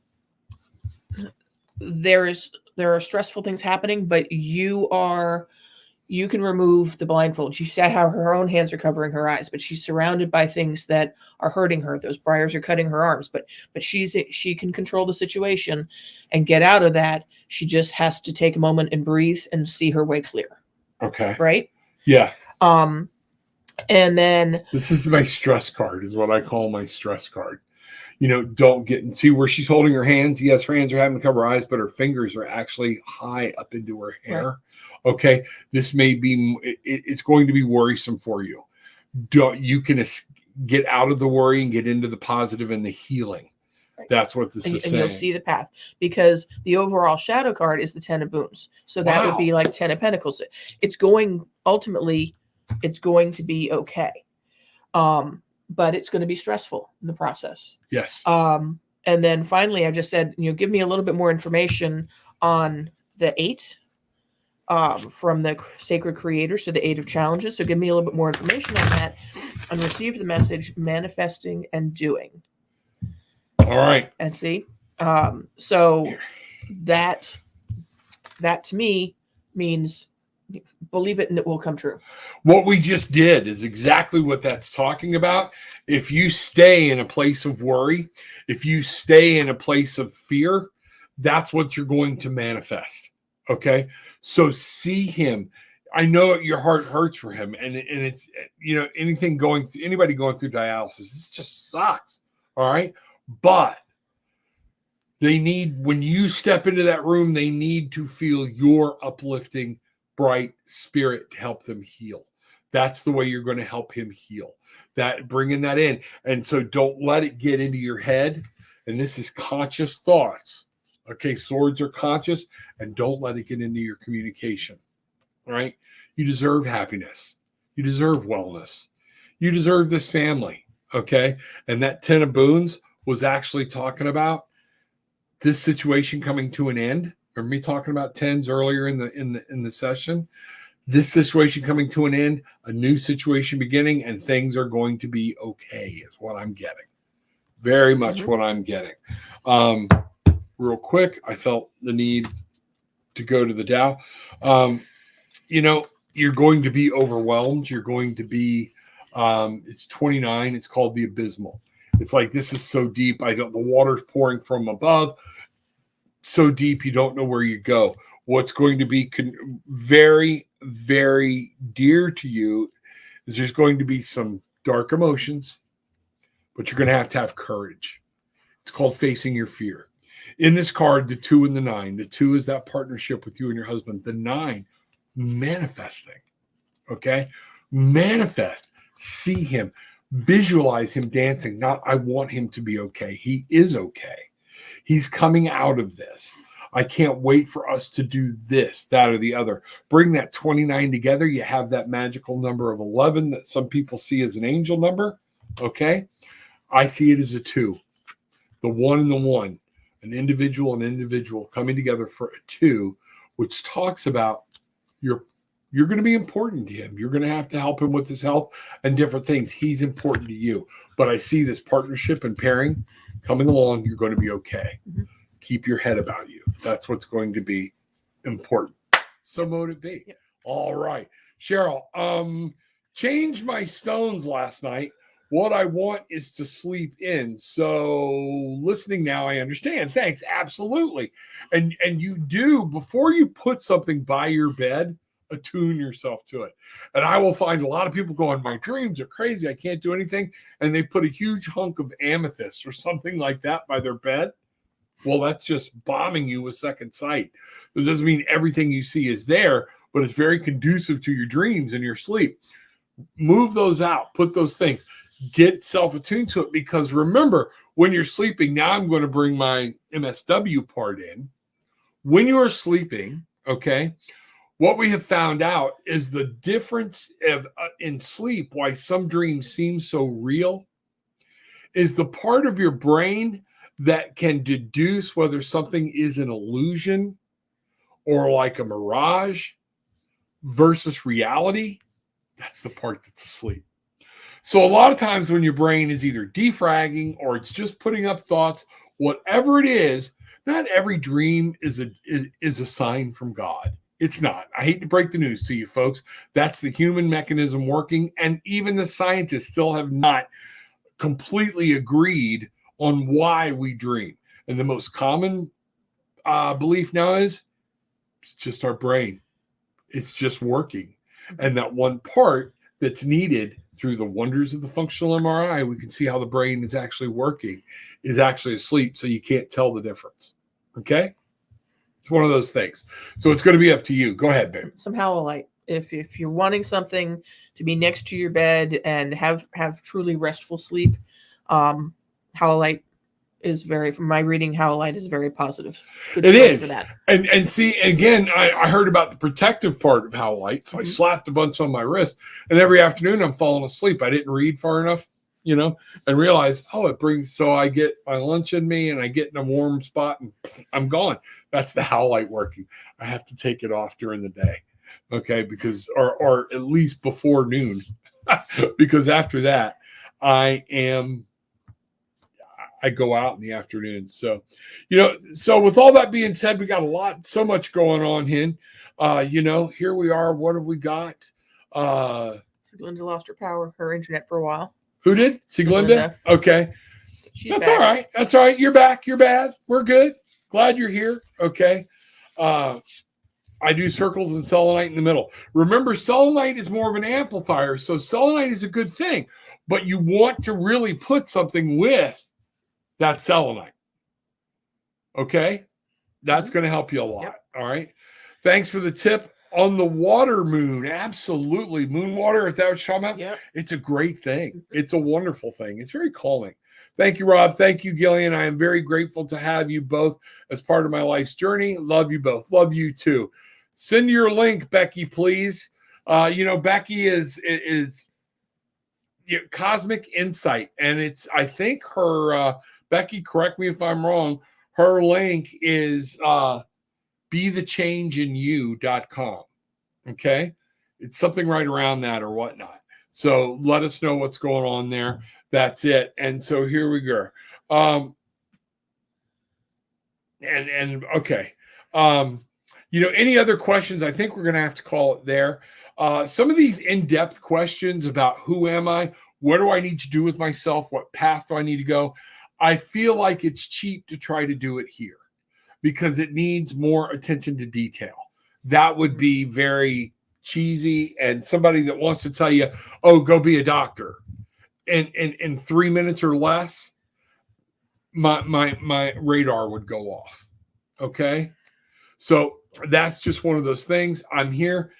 there are stressful things happening, but you can remove the blindfold. You see how her own hands are covering her eyes, but she's surrounded by things that are hurting her. Those briars are cutting her arms, but she can control the situation and get out of that. She just has to take a moment and breathe and see her way clear. Okay. Right? Yeah. And then this is my stress card, is what I call my stress card. Don't get and see where she's holding her hands. Yes, her hands are having to cover her eyes, but her fingers are actually high up into her hair. Right. Okay. This may be, it's going to be worrisome for you. You can get out of the worry and get into the positive and the healing. Right. That's what this is saying. And you'll see the path, because the overall shadow card is the 10 of Boons. So that would be like 10 of Pentacles. Ultimately, it's going to be okay. But it's going to be stressful in the process. Yes. And then finally, I just said, give me a little bit more information on the 8 from the Sacred Creator. So the 8 of Challenges. So give me a little bit more information on that, and receive the message, manifesting and doing. All right. And see, so that to me means believe it and it will come true. What we just did is exactly what that's talking about. If you stay in a place of worry, if you stay in a place of fear, that's what you're going to manifest. Okay. So see him. I know your heart hurts for him, and it's, anybody going through dialysis, this just sucks. All right. But when you step into that room, they need to feel your uplifting, bright spirit to help them heal. That's the way you're going to help him heal. That bringing that in. And so don't let it get into your head. And this is conscious thoughts. Okay. Swords are conscious, and don't let it get into your communication. All right. You deserve happiness. You deserve wellness. You deserve this family. Okay. And that 10 of Boons was actually talking about this situation coming to an end. Remember me talking about 10s earlier in the session? This situation coming to an end, a new situation beginning, and things are going to be okay, is what I'm getting. Very much what I'm getting. Real quick, I felt the need to go to the Tao. You're going to be overwhelmed. You're going to be, it's 29. It's called the abysmal. It's like, this is so deep. The water's pouring from above. So deep, you don't know where you go. What's going to be very, very dear to you is there's going to be some dark emotions, but you're going to have courage. It's called facing your fear. In this card, the 2 and the 9. The 2 is that partnership with you and your husband. The 9, manifesting. Okay? Manifest. See him. Visualize him dancing. Not, I want him to be okay. He is okay. He's coming out of this. I can't wait for us to do this, that, or the other. Bring that 29 together. You have that magical number of 11 that some people see as an angel number. Okay? I see it as a 2. The 1 and the 1. An individual and individual coming together for a 2, which talks about you're going to be important to him. You're going to have to help him with his health and different things. He's important to you. But I see this partnership and pairing coming along. You're going to be okay. Mm-hmm. Keep your head about you. That's what's going to be important. So mote it be. Yeah. All right. Cheryl, changed my stones last night. What I want is to sleep in. So listening now, I understand. Thanks. Absolutely. And you do, before you put something by your bed, attune yourself to it. And I will find a lot of people going, my dreams are crazy. I can't do anything. And they put a huge hunk of amethyst or something like that by their bed. Well, that's just bombing you with second sight. It doesn't mean everything you see is there, but it's very conducive to your dreams and your sleep. Move those out. Put those things. Get self-attuned to it, because remember, when you're sleeping, now I'm going to bring my MSW part in. When you are sleeping, okay, what we have found out is the difference in sleep, why some dreams seem so real, is the part of your brain that can deduce whether something is an illusion or like a mirage versus reality, that's the part that's asleep. So a lot of times when your brain is either defragging or it's just putting up thoughts, whatever it is, not every dream is a sign from God. It's not. I hate to break the news to you folks. That's the human mechanism working. And even the scientists still have not completely agreed on why we dream. And the most common belief now is it's just our brain. It's just working. And that one part that's needed through the wonders of the functional MRI, we can see how the brain is actually working, is actually asleep. So you can't tell the difference. Okay. It's one of those things. So it's going to be up to you. Go ahead, babe. Some howlite. If you're wanting something to be next to your bed and have truly restful sleep, howlite is from my reading, howlite is very positive. It is. For that. And see, again, I heard about the protective part of howlite. So I slapped a bunch on my wrist, and every afternoon I'm falling asleep. I didn't read far enough, and realize, so I get my lunch in me and I get in a warm spot and I'm gone. That's the howlite working. I have to take it off during the day. Okay. Because, or at least before noon, because after that I go out in the afternoon. So, so with all that being said, we got so much going on here. Here we are. What have we got? Linda lost her internet for a while. Who did? Sieglinde? Okay. That's all right. That's all right. You're back. You're bad. We're good. Glad you're here. Okay. I do circles and selenite in the middle. Remember, selenite is more of an amplifier. So selenite is a good thing, but you want to really put something with that selenite. Okay. That's going to help you a lot. Yep. All right. Thanks for the tip on the water moon. Absolutely. Moon water. Is that what you're talking about? Yep. It's a great thing. It's a wonderful thing. It's very calming. Thank you, Rob. Thank you, Gillian. I am very grateful to have you both as part of my life's journey. Love you both. Love you too. Send your link, Becky, please. Becky is Cosmic Insight. And I think her, Becky, correct me if I'm wrong, her link is BeTheChangeInYou.com. Okay. It's something right around that or whatnot. So let us know what's going on there. That's it. And so here we go. Okay. Any other questions? I think we're going to have to call it there. Some of these in-depth questions about who am I? What do I need to do with myself? What path do I need to go? I feel like it's cheap to try to do it here because it needs more attention to detail. That would be very cheesy. And somebody that wants to tell you, go be a doctor in 3 minutes or less, my radar would go off. Okay. So that's just one of those things. I'm here.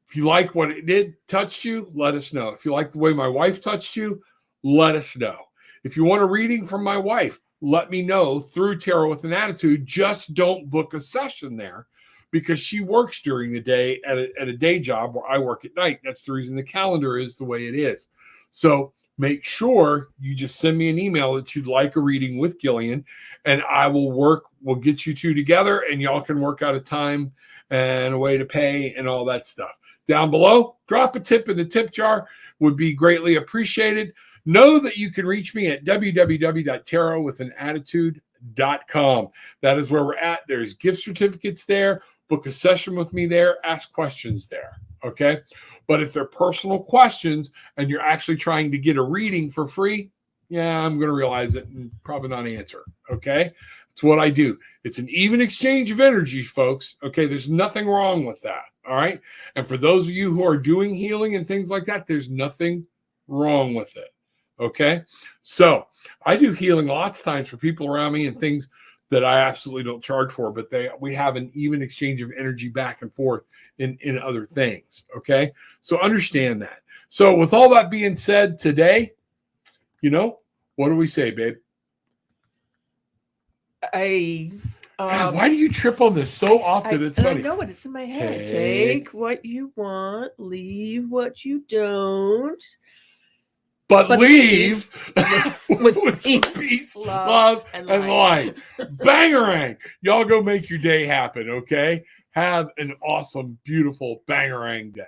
If you like what it did, touched you, let us know. If you like the way my wife touched you, let us know. If you want a reading from my wife, let me know through Tarot with an Attitude. Just don't book a session there because she works during the day at a day job where I work at night. That's the reason the calendar is the way it is. So make sure you just send me an email that you'd like a reading with Gillian, and we'll get you two together and y'all can work out a time and a way to pay and all that stuff. Down below, drop a tip in the tip jar, would be greatly appreciated. Know that you can reach me at www.tarotwithanattitude.com. That is where we're at. There's gift certificates there. Book a session with me there. Ask questions there. Okay. But if they're personal questions and you're actually trying to get a reading for free, I'm going to realize it and probably not answer. Okay. It's what I do. It's an even exchange of energy, folks. Okay. There's nothing wrong with that. All right. And for those of you who are doing healing and things like that, there's nothing wrong with it. Okay. So I do healing lots of times for people around me and things that I absolutely don't charge for, but we have an even exchange of energy back and forth in other things. Okay. So understand that. So with all that being said today, what do we say, babe? God, why do you trip on this so often? It's funny. I know it. It's in my head. Take what you want, leave what you don't. But leave with peace, love, and light. Bangarang. Y'all go make your day happen, okay? Have an awesome, beautiful, bangerang day.